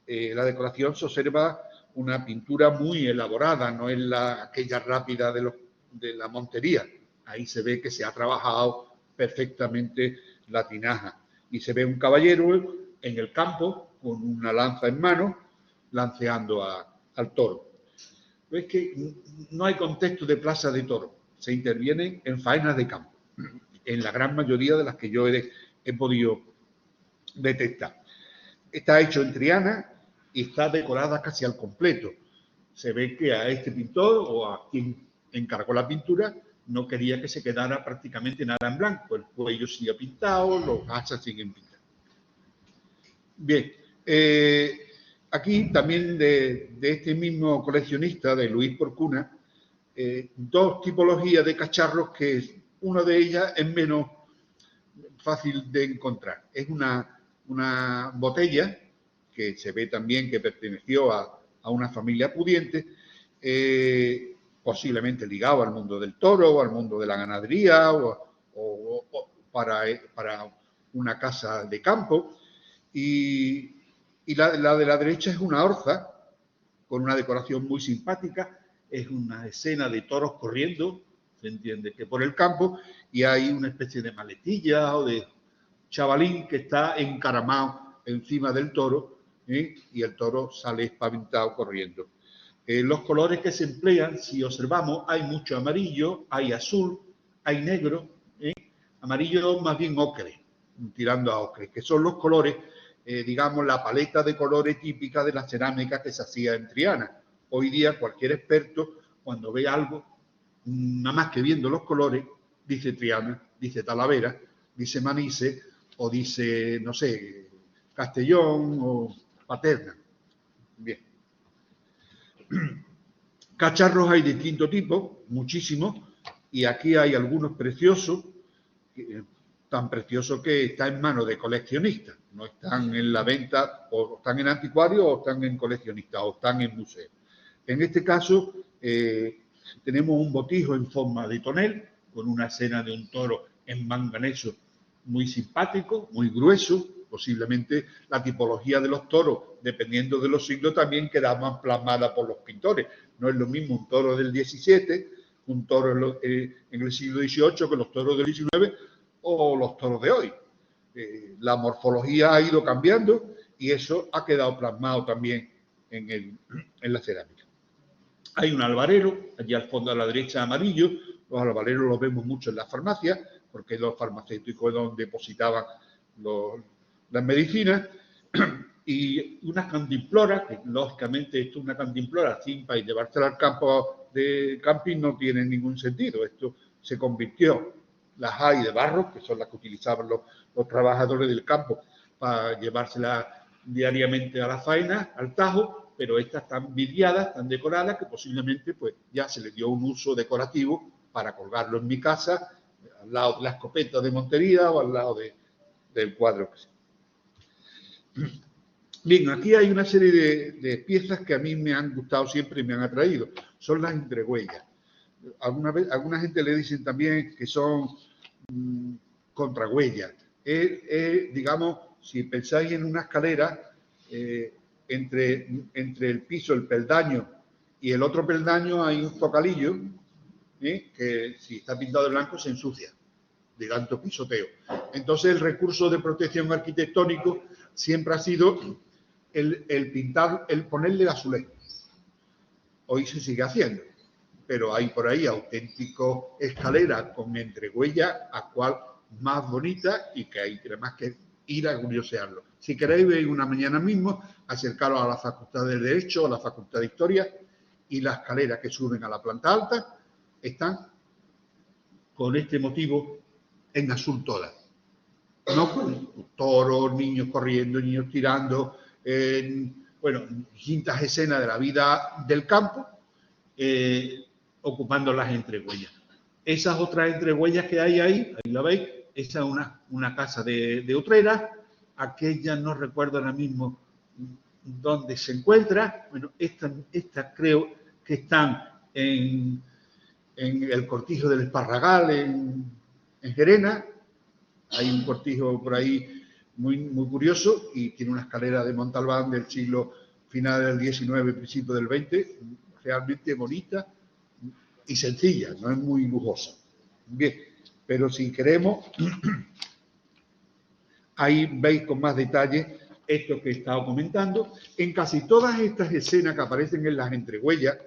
La decoración se observa una pintura muy elaborada, no es aquella rápida de la montería. Ahí se ve que se ha trabajado perfectamente la tinaja. y se ve un caballero en el campo con una lanza en mano lanceando al toro. Es que no hay contexto de plaza de toro, se interviene en faenas de campo, en la gran mayoría de las que yo he podido detectar. Está hecho en Triana y está decorada casi al completo. Se ve que a este pintor o a quien encargó la pintura no quería que se quedara prácticamente nada en blanco. El cuello sigue pintado, los hachas siguen pintados. Bien, aquí también de este mismo coleccionista, de Luis Porcuna, dos tipologías de cacharros que una de ellas es menos fácil de encontrar. Es una botella que se ve también que perteneció a una familia pudiente, posiblemente ligado al mundo del toro o al mundo de la ganadería o para una casa de campo. Y la de la derecha es una orza con una decoración muy simpática, es una escena de toros corriendo, se entiende que por el campo, y hay una especie de maletilla o de chavalín que está encaramado encima del toro, y el toro sale espaventado corriendo. Los colores que se emplean, si observamos, hay mucho amarillo, hay azul, hay negro, amarillo más bien ocre, tirando a ocre, que son los colores, digamos, la paleta de colores típica de la cerámica que se hacía en Triana. Hoy día cualquier experto, cuando ve algo, nada más que viendo los colores, dice Triana, dice Talavera, dice Manises o dice, no sé, Castellón o Paterna. Bien. Cacharros hay de distinto tipo, muchísimos, y aquí hay algunos preciosos, tan preciosos que están en manos de coleccionistas, no están en la venta, o están en anticuarios, o están en coleccionistas, o están en museos. En este caso, tenemos un botijo en forma de tonel, con una escena de un toro en manganeso muy simpático, muy grueso. Posiblemente la tipología de los toros, dependiendo de los siglos, también quedaba plasmada por los pintores. No es lo mismo un toro del 17, un toro en el siglo XVIII que los toros del XIX o los toros de hoy. La morfología ha ido cambiando y eso ha quedado plasmado también en la cerámica. Hay un albarero, allí al fondo a la derecha amarillo. Los albareros los vemos mucho en las farmacias, porque los farmacéuticos es donde depositaban las medicinas. Y una cantimplora, que lógicamente esto es una cantimplora simpa y llevársela al campo de camping no tiene ningún sentido. Esto se convirtió, las hay de barro, que son las que utilizaban los trabajadores del campo para llevárselas diariamente a la faena, al tajo, pero estas están vidriadas, están decoradas, que posiblemente pues ya se le dio un uso decorativo para colgarlo en mi casa, al lado de la escopeta de montería o al lado del cuadro que sea. Bien, aquí hay una serie de piezas que a mí me han gustado siempre y me han atraído. Son las entrehuellas. Alguna gente le dicen también que son contrahuellas. Digamos, si pensáis en una escalera, entre el piso, el peldaño y el otro peldaño hay un zocalillo, que si está pintado de blanco se ensucia de tanto pisoteo. Entonces el recurso de protección arquitectónico siempre ha sido el pintar, el ponerle azulejo. Hoy se sigue haciendo, pero hay por ahí auténticos escaleras con entrehuellas, a cual más bonita y que hay más que ir a curiosearlo. Si queréis, veis una mañana mismo, acercaros a la Facultad de Derecho, a la Facultad de Historia, y las escaleras que suben a la planta alta están con este motivo en azul todas. No con toros, niños corriendo, niños tirando, bueno, distintas escenas de la vida del campo, ocupando las entrehuellas. Esas otras entrehuellas que hay ahí la veis, esa es una casa de Utrera, aquella no recuerdo ahora mismo dónde se encuentra. Bueno, estas creo que están en el cortijo del Esparragal, en Gerena. Hay un cortijo por ahí muy, muy curioso y tiene una escalera de Montalbán del siglo final del XIX, principio del XX, realmente bonita y sencilla, no es muy lujosa. Bien, pero si queremos, Ahí veis con más detalle esto que he estado comentando. En casi todas estas escenas que aparecen en las entrehuellas,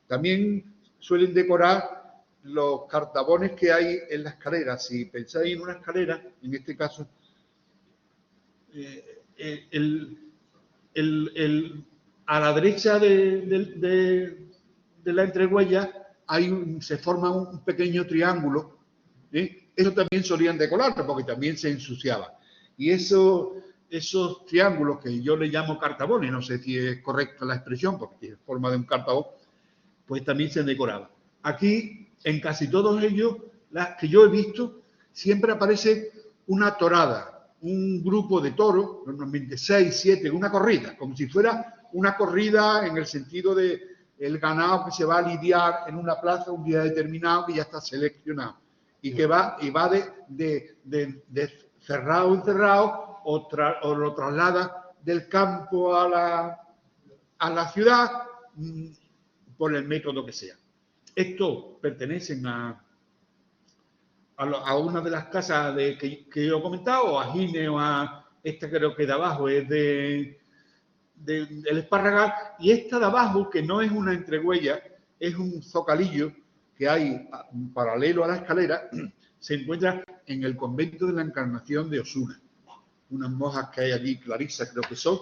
también suelen decorar los cartabones que hay en la escalera. Si pensáis en una escalera, en este caso, a la derecha de la entrehuella se forma un pequeño triángulo. Eso también solían decorarlo porque también se ensuciaba. Y esos triángulos que yo le llamo cartabones, no sé si es correcta la expresión porque tiene forma de un cartabón, pues también se decoraban. Aquí, en casi todos ellos, las que yo he visto, siempre aparece una torada, un grupo de toros, normalmente 6, 7, una corrida, como si fuera una corrida en el sentido de el ganado que se va a lidiar en una plaza un día determinado, que ya está seleccionado, y que va de cerrado en cerrado, o lo traslada del campo a la ciudad, por el método que sea. Estos pertenecen a una de las casas que yo he comentado, o a Gine, o a esta creo que de abajo es del Espárraga, y esta de abajo, que no es una entrehuella, es un zocalillo que hay paralelo a la escalera, se encuentra en el convento de la Encarnación de Osuna. Unas monjas que hay allí, clarisas creo que son,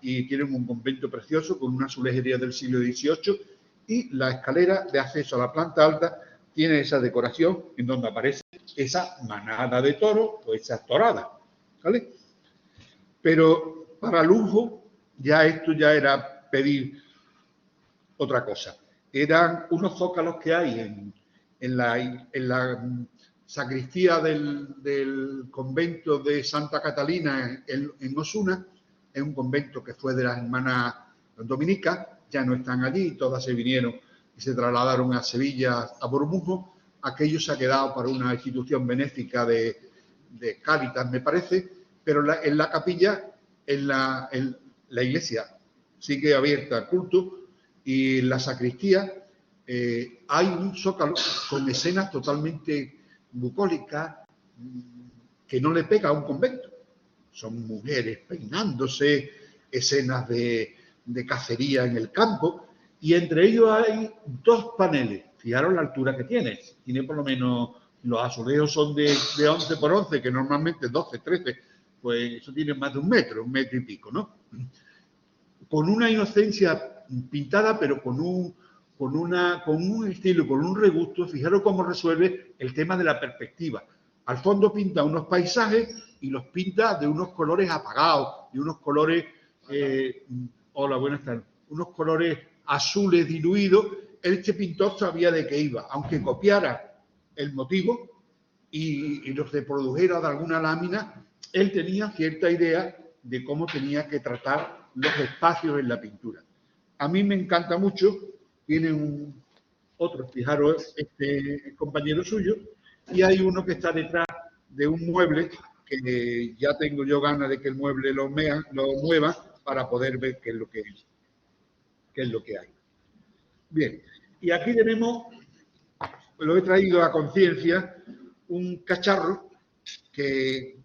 y tienen un convento precioso con una azulejería del siglo XVIII, y la escalera de acceso a la planta alta tiene esa decoración en donde aparece esa manada de toros o esa torada, ¿vale? Pero para lujo, esto ya era pedir otra cosa. Eran unos zócalos que hay en la sacristía del convento de Santa Catalina en Osuna. Es un convento que fue de las hermanas dominicas, ya no están allí, todas se vinieron y se trasladaron a Sevilla, a Bormujos. Aquello se ha quedado para una institución benéfica de Cáritas, me parece, pero en la capilla, en la iglesia sigue abierta al culto, y en la sacristía hay un zócalo con escenas totalmente bucólicas que no le pega a un convento. Son mujeres peinándose, escenas de cacería en el campo, y entre ellos hay 2 paneles. Fijaros la altura que tiene. Tiene por lo menos, los azulejos son de 11 por 11, que normalmente 12, 13, pues eso tiene más de 1 metro, 1 metro y pico, ¿no? Con una inocencia pintada, pero con un estilo, con un regusto. Fijaros cómo resuelve el tema de la perspectiva. Al fondo pinta unos paisajes y los pinta de unos colores apagados, de unos colores, hola, buenas tardes, unos colores azules diluidos. Este pintor sabía de qué iba, aunque copiara el motivo y los reprodujera de alguna lámina, él tenía cierta idea de cómo tenía que tratar los espacios en la pintura. A mí me encanta mucho. Tiene otro, fijaros, este compañero suyo, y hay uno que está detrás de un mueble que ya tengo yo ganas de que el mueble lo mueva para poder ver qué es lo que hay. Bien, y aquí tenemos, lo he traído a conciencia, un cacharro que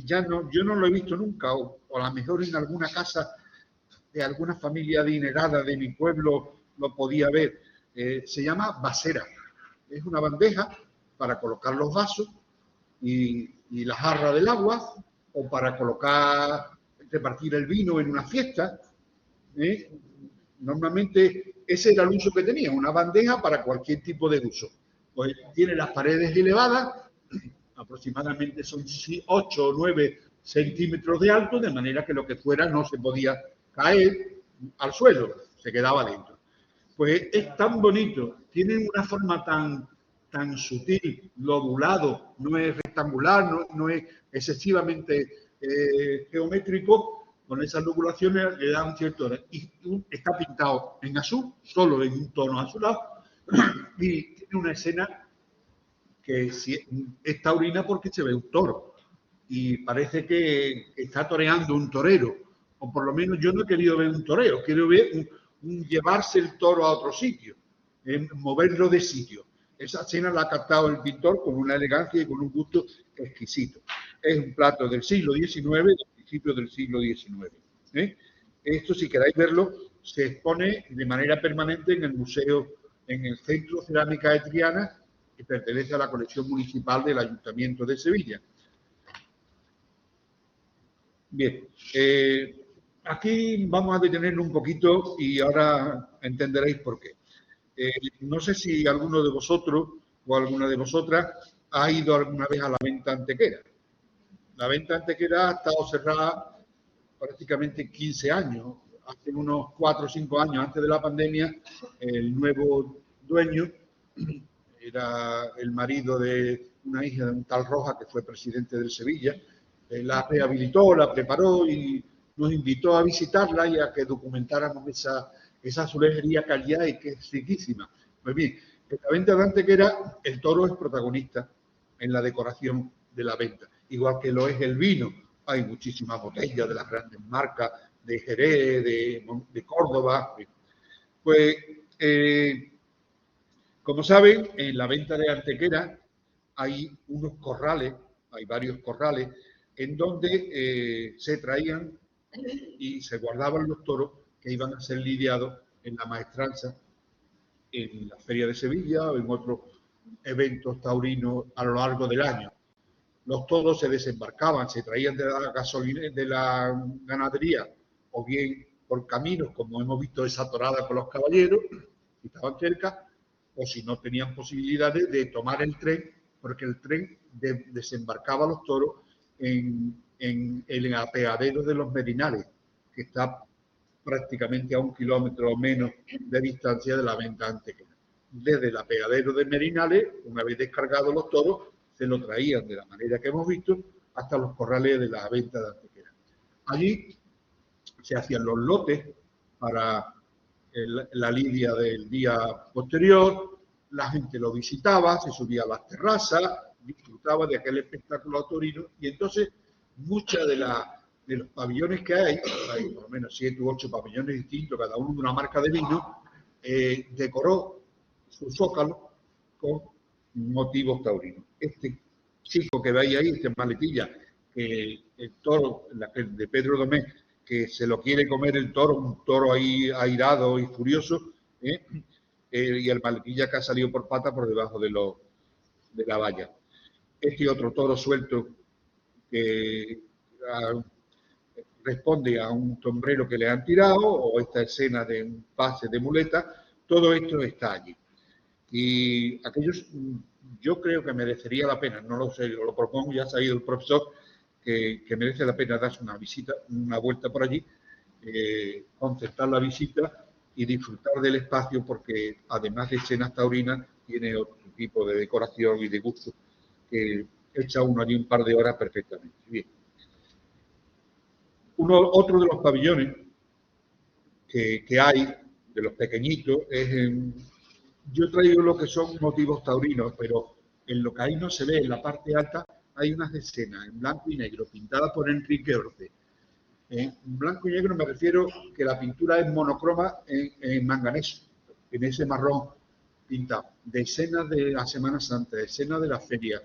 yo no lo he visto nunca, o a lo mejor en alguna casa de alguna familia adinerada de mi pueblo lo podía ver. Se llama vasera. Es una bandeja para colocar los vasos y la jarra del agua, o para repartir el vino en una fiesta. Normalmente ese era el uso que tenía, una bandeja para cualquier tipo de uso. Pues tiene las paredes elevadas, aproximadamente son 8 o 9 centímetros de alto, de manera que lo que fuera no se podía caer al suelo, se quedaba dentro. Pues es tan bonito, tiene una forma tan sutil, lobulado, no es rectangular, no es excesivamente geométrico. Con esas lobulaciones le da un cierto... Y está pintado en azul, solo en un tono azulado, y tiene una escena que es taurina porque se ve un toro, y parece que está toreando un torero, o por lo menos yo no he querido ver un toreo, quiero ver llevarse el toro a otro sitio, moverlo de sitio. Esa escena la ha captado el pintor con una elegancia y con un gusto exquisito. es un plato del siglo XIX, del principio del siglo XIX. Esto, si queráis verlo, se expone de manera permanente en el museo, en el Centro Cerámica de Triana, que pertenece a la colección municipal del Ayuntamiento de Sevilla. Bien, aquí vamos a detenernos un poquito y ahora entenderéis por qué. No sé si alguno de vosotros o alguna de vosotras ha ido alguna vez a la venta antequera. La venta antequera ha estado cerrada prácticamente 15 años. Hace unos 4 o 5 años antes de la pandemia, el nuevo dueño era el marido de una hija de un tal Roja que fue presidente del Sevilla. La rehabilitó, la preparó y nos invitó a visitarla y a que documentáramos esa azulejería que y que es riquísima. Pues bien, en la venta de antequera el toro es protagonista en la decoración de la venta, igual que lo es el vino. Hay muchísimas botellas de las grandes marcas de Jerez, de Córdoba. Pues, como saben, en la venta de antequera hay unos corrales, hay varios corrales, en donde se traían y se guardaban los toros que iban a ser lidiados en la maestranza, en la Feria de Sevilla o en otros eventos taurinos a lo largo del año. Los toros se desembarcaban, se traían de la gasolina, de la ganadería, o bien por caminos, como hemos visto esa torada con los caballeros, que estaban cerca, o si no tenían posibilidades de tomar el tren, porque el tren desembarcaba los toros en el apeadero de los Merinales, que está prácticamente a 1 kilómetro o menos de distancia de la venta antequera. Desde el apeadero de Merinales, una vez descargados los toros, se lo traían de la manera que hemos visto hasta los corrales de la venta de antequera. Allí se hacían los lotes para la lidia del día posterior, la gente lo visitaba, se subía a las terrazas, disfrutaba de aquel espectáculo taurino y entonces muchas de los pabellones que hay por lo menos 7 u 8 pabellones distintos, cada uno de una marca de vino, decoró su zócalo con motivos taurinos. Este chico que veis ahí, este maletilla, que el toro de Pedro Domé, que se lo quiere comer el toro, un toro ahí airado y furioso, y el maletilla que ha salido por pata por debajo de la valla. Este otro toro suelto que responde a un sombrero que le han tirado, o esta escena de un pase de muleta, todo esto está allí. Y aquellos, yo creo que merecería la pena, no lo sé, lo propongo, ya ha salido el profesor, que merece la pena darse una visita, una vuelta por allí, concertar la visita y disfrutar del espacio, porque además de escenas taurinas, tiene otro tipo de decoración y de gusto que echa uno allí un par de horas perfectamente. Bien. Otro de los pabellones que hay, de los pequeñitos, yo he traído lo que son motivos taurinos, pero en lo que ahí no se ve, en la parte alta, hay unas escenas en blanco y negro, pintadas por Enrique Orce. En blanco y negro me refiero que la pintura es monocroma en manganeso, en ese marrón pintado, de escenas de la Semana Santa, de escenas de la feria,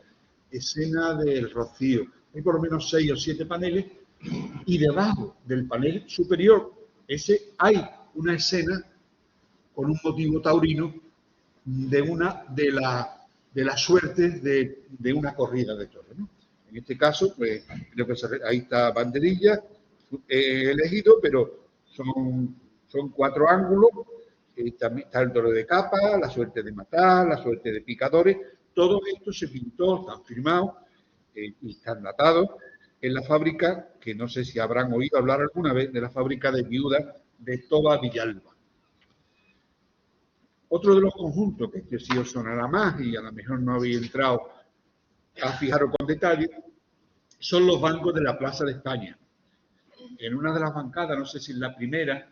escenas del Rocío. Hay por lo menos 6 o 7 paneles y debajo del panel superior ese hay una escena con un motivo taurino de una de las suertes de una corrida de toros, ¿no? En este caso, pues creo que ahí está banderilla elegido, pero son 4 ángulos. También está el toro de capa, la suerte de matar, la suerte de picadores. Todo esto se pintó, están firmados y están datados en la fábrica, que no sé si habrán oído hablar alguna vez, de la fábrica de viudas de Toba Villalba. Otro de los conjuntos, que sí os sonará más y a lo mejor no habéis entrado a fijaros con detalle, son los bancos de la Plaza de España. En una de las bancadas, no sé si en la primera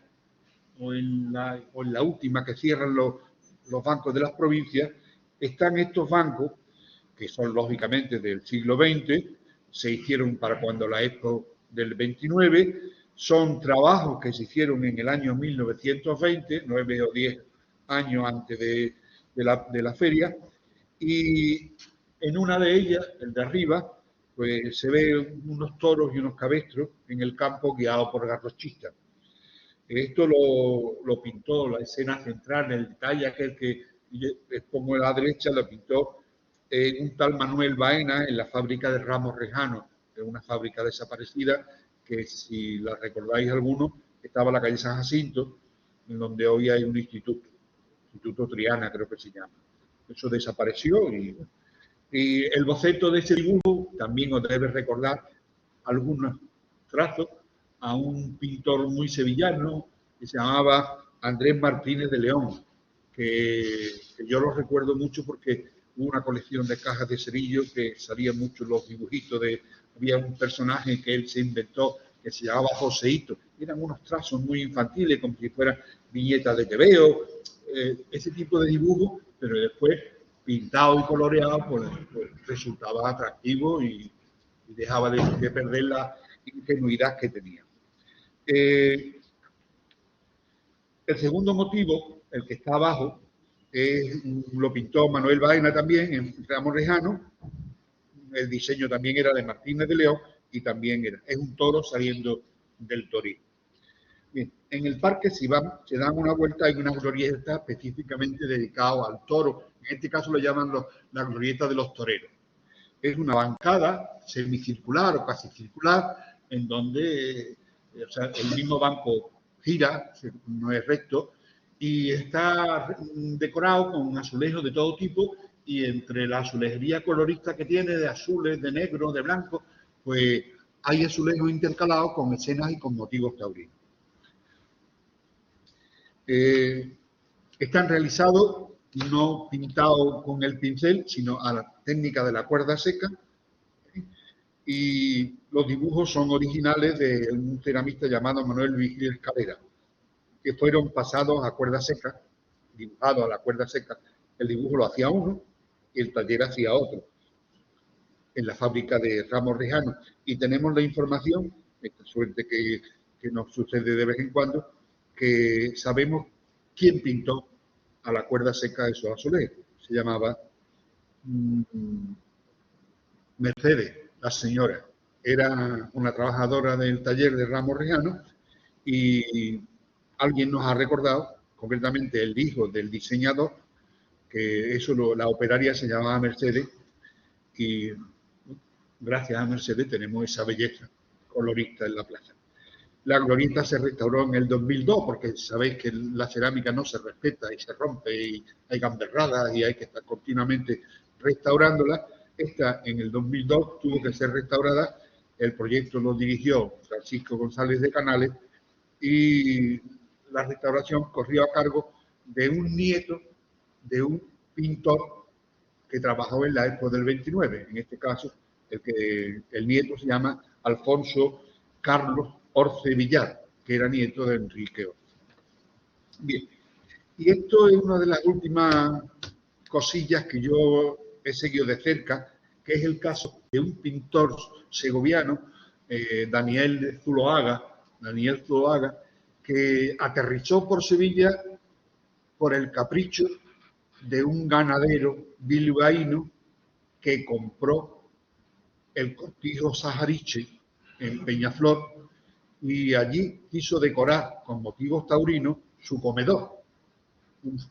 o en la última que cierran los bancos de las provincias, están estos bancos, que son lógicamente del siglo XX, se hicieron para cuando la Expo del 29, son trabajos que se hicieron en el año 1920, 9 o 10 años antes de la feria, y en una de ellas, el de arriba, pues se ve unos toros y unos cabestros en el campo guiados por garrochistas. Esto lo pintó, la escena central, el detalle aquel que pongo a la derecha, lo pintó un tal Manuel Baena en la fábrica de Ramos Rejano, que es una fábrica desaparecida, que si la recordáis alguno, estaba en la calle San Jacinto, en donde hoy hay un Instituto Triana creo que se llama. Eso desapareció y el boceto de ese dibujo también os debe recordar algunos trazos a un pintor muy sevillano que se llamaba Andrés Martínez de León, que yo lo recuerdo mucho porque hubo una colección de cajas de cerillo que salían mucho los dibujitos había un personaje que él se inventó que se llamaba Joseito. Eran unos trazos muy infantiles, como si fueran viñetas de TVO, ese tipo de dibujo, pero después pintado y coloreado, pues resultaba atractivo y dejaba de perder la ingenuidad que tenía. El segundo motivo, el que está abajo, lo pintó Manuel Baena también en Ramos Rejano. El diseño también era de Martínez de León y también es un toro saliendo del Toril. Bien, en el parque, si se dan una vuelta, hay una glorieta específicamente dedicada al toro. En este caso lo llaman la glorieta de los toreros. Es una bancada semicircular o casi circular, en donde el mismo banco gira, no es recto, y está decorado con azulejos de todo tipo, y entre la azulejería colorista que tiene, de azules, de negro, de blanco, pues hay azulejos intercalados con escenas y con motivos taurinos. Están realizados no pintados con el pincel, sino a la técnica de la cuerda seca, y los dibujos son originales de un ceramista llamado Manuel Vigil Escalera, que fueron pasados a cuerda seca, dibujados a la cuerda seca. El dibujo lo hacía uno y el taller hacía otro, en la fábrica de Ramos Rejano. Y tenemos la información, esta suerte que nos sucede de vez en cuando, que sabemos quién pintó a la cuerda seca de esos azulejos. Se llamaba Mercedes, la señora. Era una trabajadora del taller de Ramos Rejano y alguien nos ha recordado, concretamente el hijo del diseñador, que la operaria se llamaba Mercedes, y gracias a Mercedes tenemos esa belleza colorista en la plaza. La glorieta se restauró en el 2002, porque sabéis que la cerámica no se respeta y se rompe y hay gamberradas y hay que estar continuamente restaurándola. Esta en el 2002 tuvo que ser restaurada. El proyecto lo dirigió Francisco González de Canales y la restauración corrió a cargo de un nieto de un pintor que trabajó en la Expo del 29. En este caso, el nieto se llama Alfonso Carlos Orce Villar, que era nieto de Enrique Orce. Bien, y esto es una de las últimas cosillas que yo he seguido de cerca, que es el caso de un pintor segoviano, Daniel Zuloaga, que aterrizó por Sevilla por el capricho de un ganadero bilbaíno que compró el cortijo Sahariche en Peñaflor y allí quiso decorar con motivos taurinos su comedor,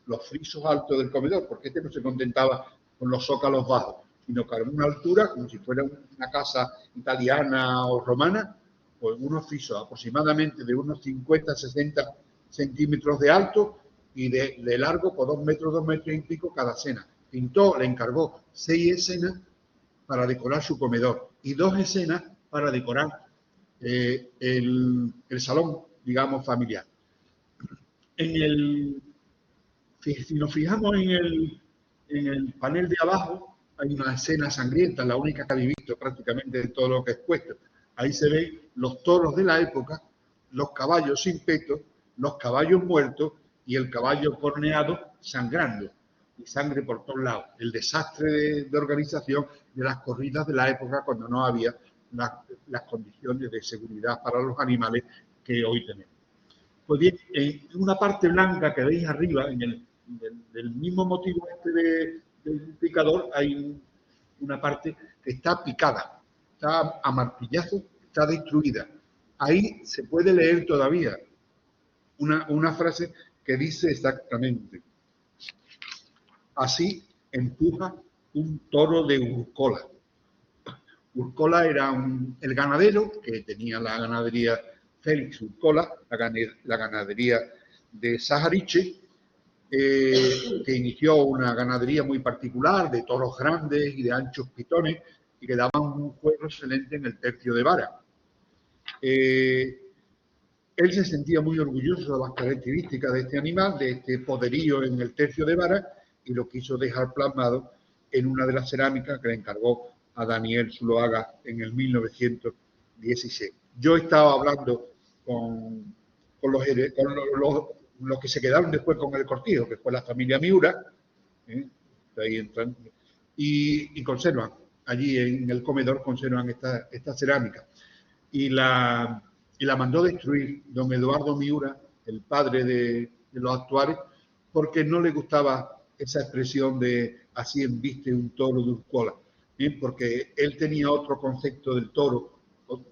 los frisos altos del comedor, porque no se contentaba con los zócalos bajos, sino que a una altura, como si fuera una casa italiana o romana, pues unos frisos aproximadamente de unos 50-60 centímetros de alto y de largo por 2 metros y pico cada escena. Pintó, le encargó 6 escenas para decorar su comedor y 2 escenas para decorar el salón, digamos, familiar. Si nos fijamos en el panel de abajo, hay una escena sangrienta, la única que habéis visto prácticamente de todo lo que he expuesto. Ahí se ven los toros de la época, los caballos sin peto, los caballos muertos y el caballo corneado sangrando, y sangre por todos lados. El desastre de organización de las corridas de la época cuando no había las condiciones de seguridad para los animales que hoy tenemos. Pues bien, en una parte blanca que veis arriba, del mismo motivo del picador, hay una parte que está picada. está a martillazo, está destruida. Ahí se puede leer todavía una frase que dice exactamente: así empuja un toro de Urcola. Urcola era el ganadero que tenía la ganadería Félix Urcola, la ganadería de Sahariche, que inició una ganadería muy particular de toros grandes y de anchos pitones y que daban un juego excelente en el tercio de vara. Él se sentía muy orgulloso de las características de este animal, de este poderío en el tercio de vara, y lo quiso dejar plasmado en una de las cerámicas que le encargó a Daniel Zuloaga en el 1916. Yo estaba hablando con los que se quedaron después con el cortijo, que fue la familia Miura, ahí entran, y conservan, allí en el comedor conservan esta cerámica. Y la mandó destruir don Eduardo Miura, el padre de los actuales, porque no le gustaba esa expresión de así embiste un toro de Urcola, porque él tenía otro concepto del toro,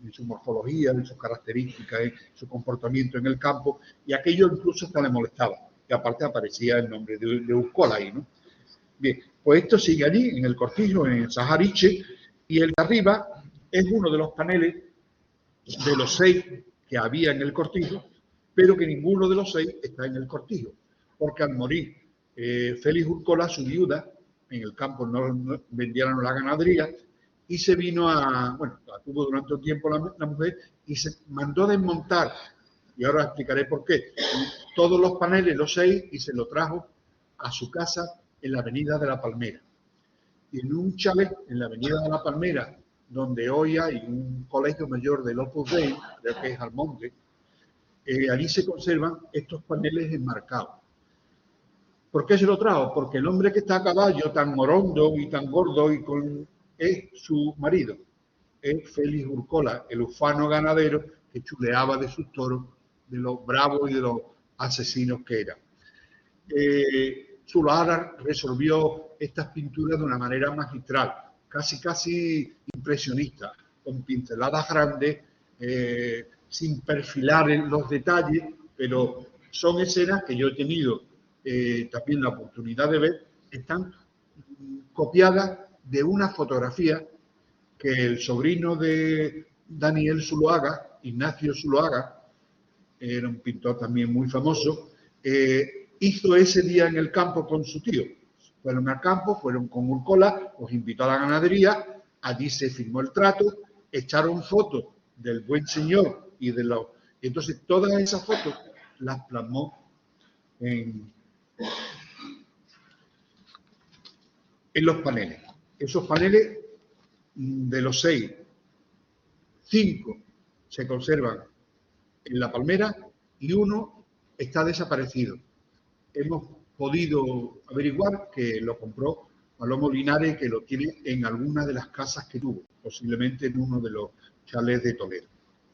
en su morfología, en sus características, en su comportamiento en el campo, y aquello incluso hasta le molestaba, y aparte aparecía el nombre de Urcola ahí, ¿no? Bien, pues esto sigue allí, en el cortijo, en Sahariche, y el de arriba es uno de los paneles de los 6 que había en el cortijo, pero que ninguno de los 6 está en el cortijo, porque al morir Félix Urcola, su viuda, en el campo no vendieron la ganadería, y se vino la tuvo durante un tiempo la mujer, y se mandó desmontar, y ahora explicaré por qué, todos los paneles, los 6, y se lo trajo a su casa en la Avenida de la Palmera. Y en un chalet en la Avenida de la Palmera, donde hoy hay un colegio mayor del Opus Dei, creo que es Almonte, allí se conservan estos paneles enmarcados. ¿Por qué se lo trajo? Porque el hombre que está a caballo, tan morondo y tan gordo, es su marido, es Félix Urcola, el ufano ganadero que chuleaba de sus toros, de los bravos y de los asesinos que eran. Zuloaga resolvió estas pinturas de una manera magistral, casi impresionista, con pinceladas grandes, sin perfilar en los detalles, pero son escenas que yo he tenido también la oportunidad de ver, están copiadas de una fotografía que el sobrino de Daniel Zuloaga, Ignacio Zuloaga, era un pintor también muy famoso, hizo ese día en el campo con su tío. Fueron al campo, fueron con Urcola, los invitó a la ganadería, allí se firmó el trato, echaron fotos del buen señor y entonces todas esas fotos las plasmó en los paneles. Esos paneles, de los 6, 5 se conservan en la Palmera y 1 está desaparecido. Hemos podido averiguar que lo compró Palomo Linares, que lo tiene en alguna de las casas que tuvo, posiblemente en uno de los chalets de Toledo,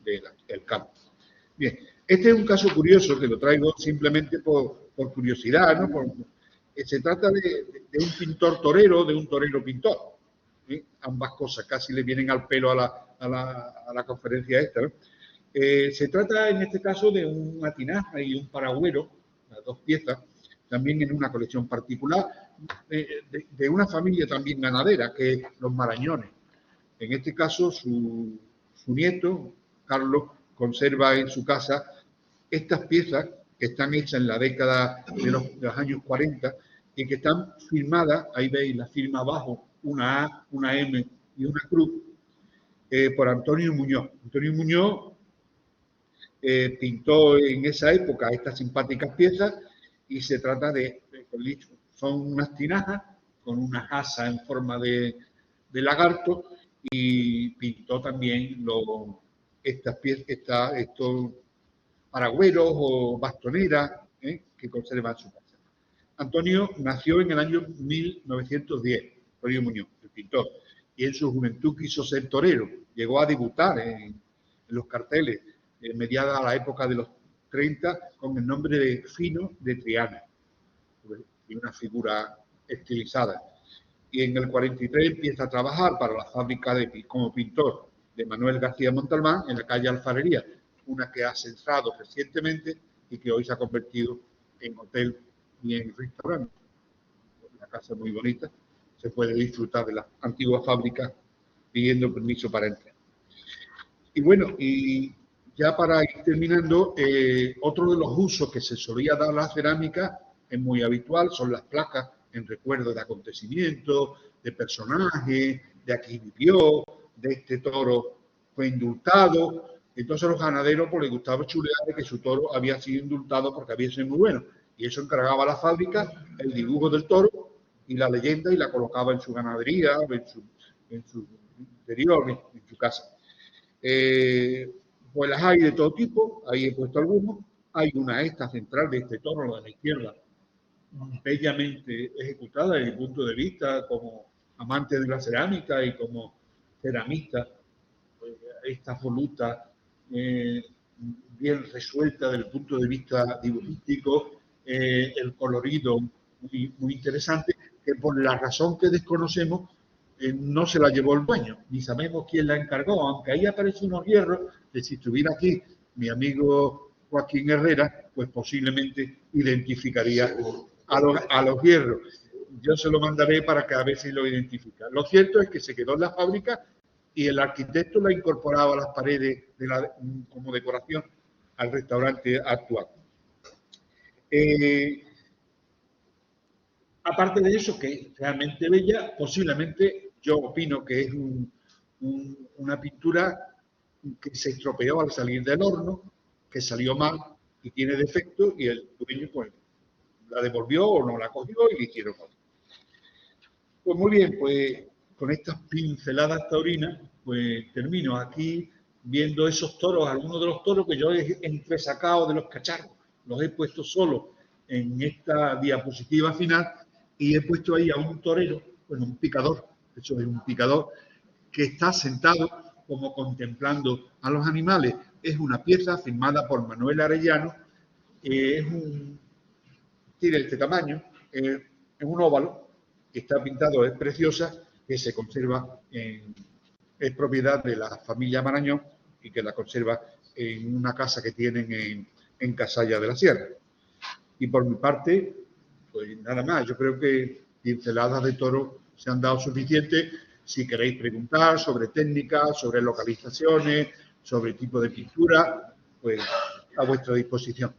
del campo. Bien, este es un caso curioso que lo traigo simplemente por curiosidad, ¿no? Se trata de un pintor torero, de un torero pintor. Ambas cosas casi le vienen al pelo a la conferencia esta, ¿no? Se trata en este caso de una tinaja y un paragüero, las 2 piezas, también en una colección particular, de una familia también ganadera, que es los Marañones. En este caso, su nieto, Carlos, conserva en su casa estas piezas que están hechas en la década de los años 40 y que están firmadas, ahí veis la firma abajo, una A, una M y una cruz, por Antonio Muñoz. Antonio Muñoz pintó en esa época estas simpáticas piezas y se trata son unas tinajas con una asa en forma de lagarto y pintó también estos paragüeros o bastoneras que conservan su casa. Antonio nació en el año 1910, Antonio Muñoz, el pintor, y en su juventud quiso ser torero. Llegó a debutar en los carteles mediada a la época de los 30 con el nombre de Fino de Triana, y una figura estilizada. y en el 43 empieza a trabajar para la fábrica como pintor de Manuel García Montalbán en la calle Alfarería, una que ha cerrado recientemente y que hoy se ha convertido en hotel y en restaurante. Una casa muy bonita, se puede disfrutar de las antiguas fábricas pidiendo permiso para entrar. Y bueno, y ya para ir terminando, otro de los usos que se solía dar a la cerámica es muy habitual, son las placas en recuerdo de acontecimientos, de personajes, de aquí vivió, de este toro fue indultado. Entonces a los ganaderos pues, les gustaba chulear de que su toro había sido indultado porque había sido muy bueno. Y eso encargaba a la fábrica el dibujo del toro y la leyenda y la colocaba en su ganadería, en su interior, en su casa. Pues las hay de todo tipo, ahí he puesto algunos. Hay una esta central de este toro, la de la izquierda, bellamente ejecutada desde mi punto de vista como amante de la cerámica y como ceramista. Pues, esta voluta bien resuelta desde el punto de vista dibujístico, el colorido muy, muy interesante, que por la razón que desconocemos no se la llevó el dueño, ni sabemos quién la encargó, aunque ahí aparecen unos hierros, que si estuviera aquí mi amigo Joaquín Herrera, pues posiblemente identificaría a los hierros. Yo se lo mandaré para que a ver si lo identifica. Lo cierto es que se quedó en la fábrica y el arquitecto la incorporaba a las paredes como decoración al restaurante actual. Aparte de eso, que es realmente bella, posiblemente yo opino que es una pintura que se estropeó al salir del horno, que salió mal y tiene defecto y el dueño pues la devolvió o no la cogió y le hicieron otra. Pues muy bien, pues con estas pinceladas taurinas, pues termino aquí viendo esos toros, algunos de los toros que yo he entresacado de los cacharros, los he puesto solo en esta diapositiva final y he puesto ahí a un torero, bueno, un picador, de hecho es un picador, que está sentado como contemplando a los animales. Es una pieza firmada por Manuel Arellano, tiene este tamaño, es un óvalo, que está pintado, es preciosa, que se conserva, es propiedad de la familia Marañón y que la conserva en una casa que tienen en Casalla de la Sierra. Y por mi parte, pues nada más, yo creo que pinceladas de toro se han dado suficientes. Si queréis preguntar sobre técnicas, sobre localizaciones, sobre tipo de pintura, pues a vuestra disposición.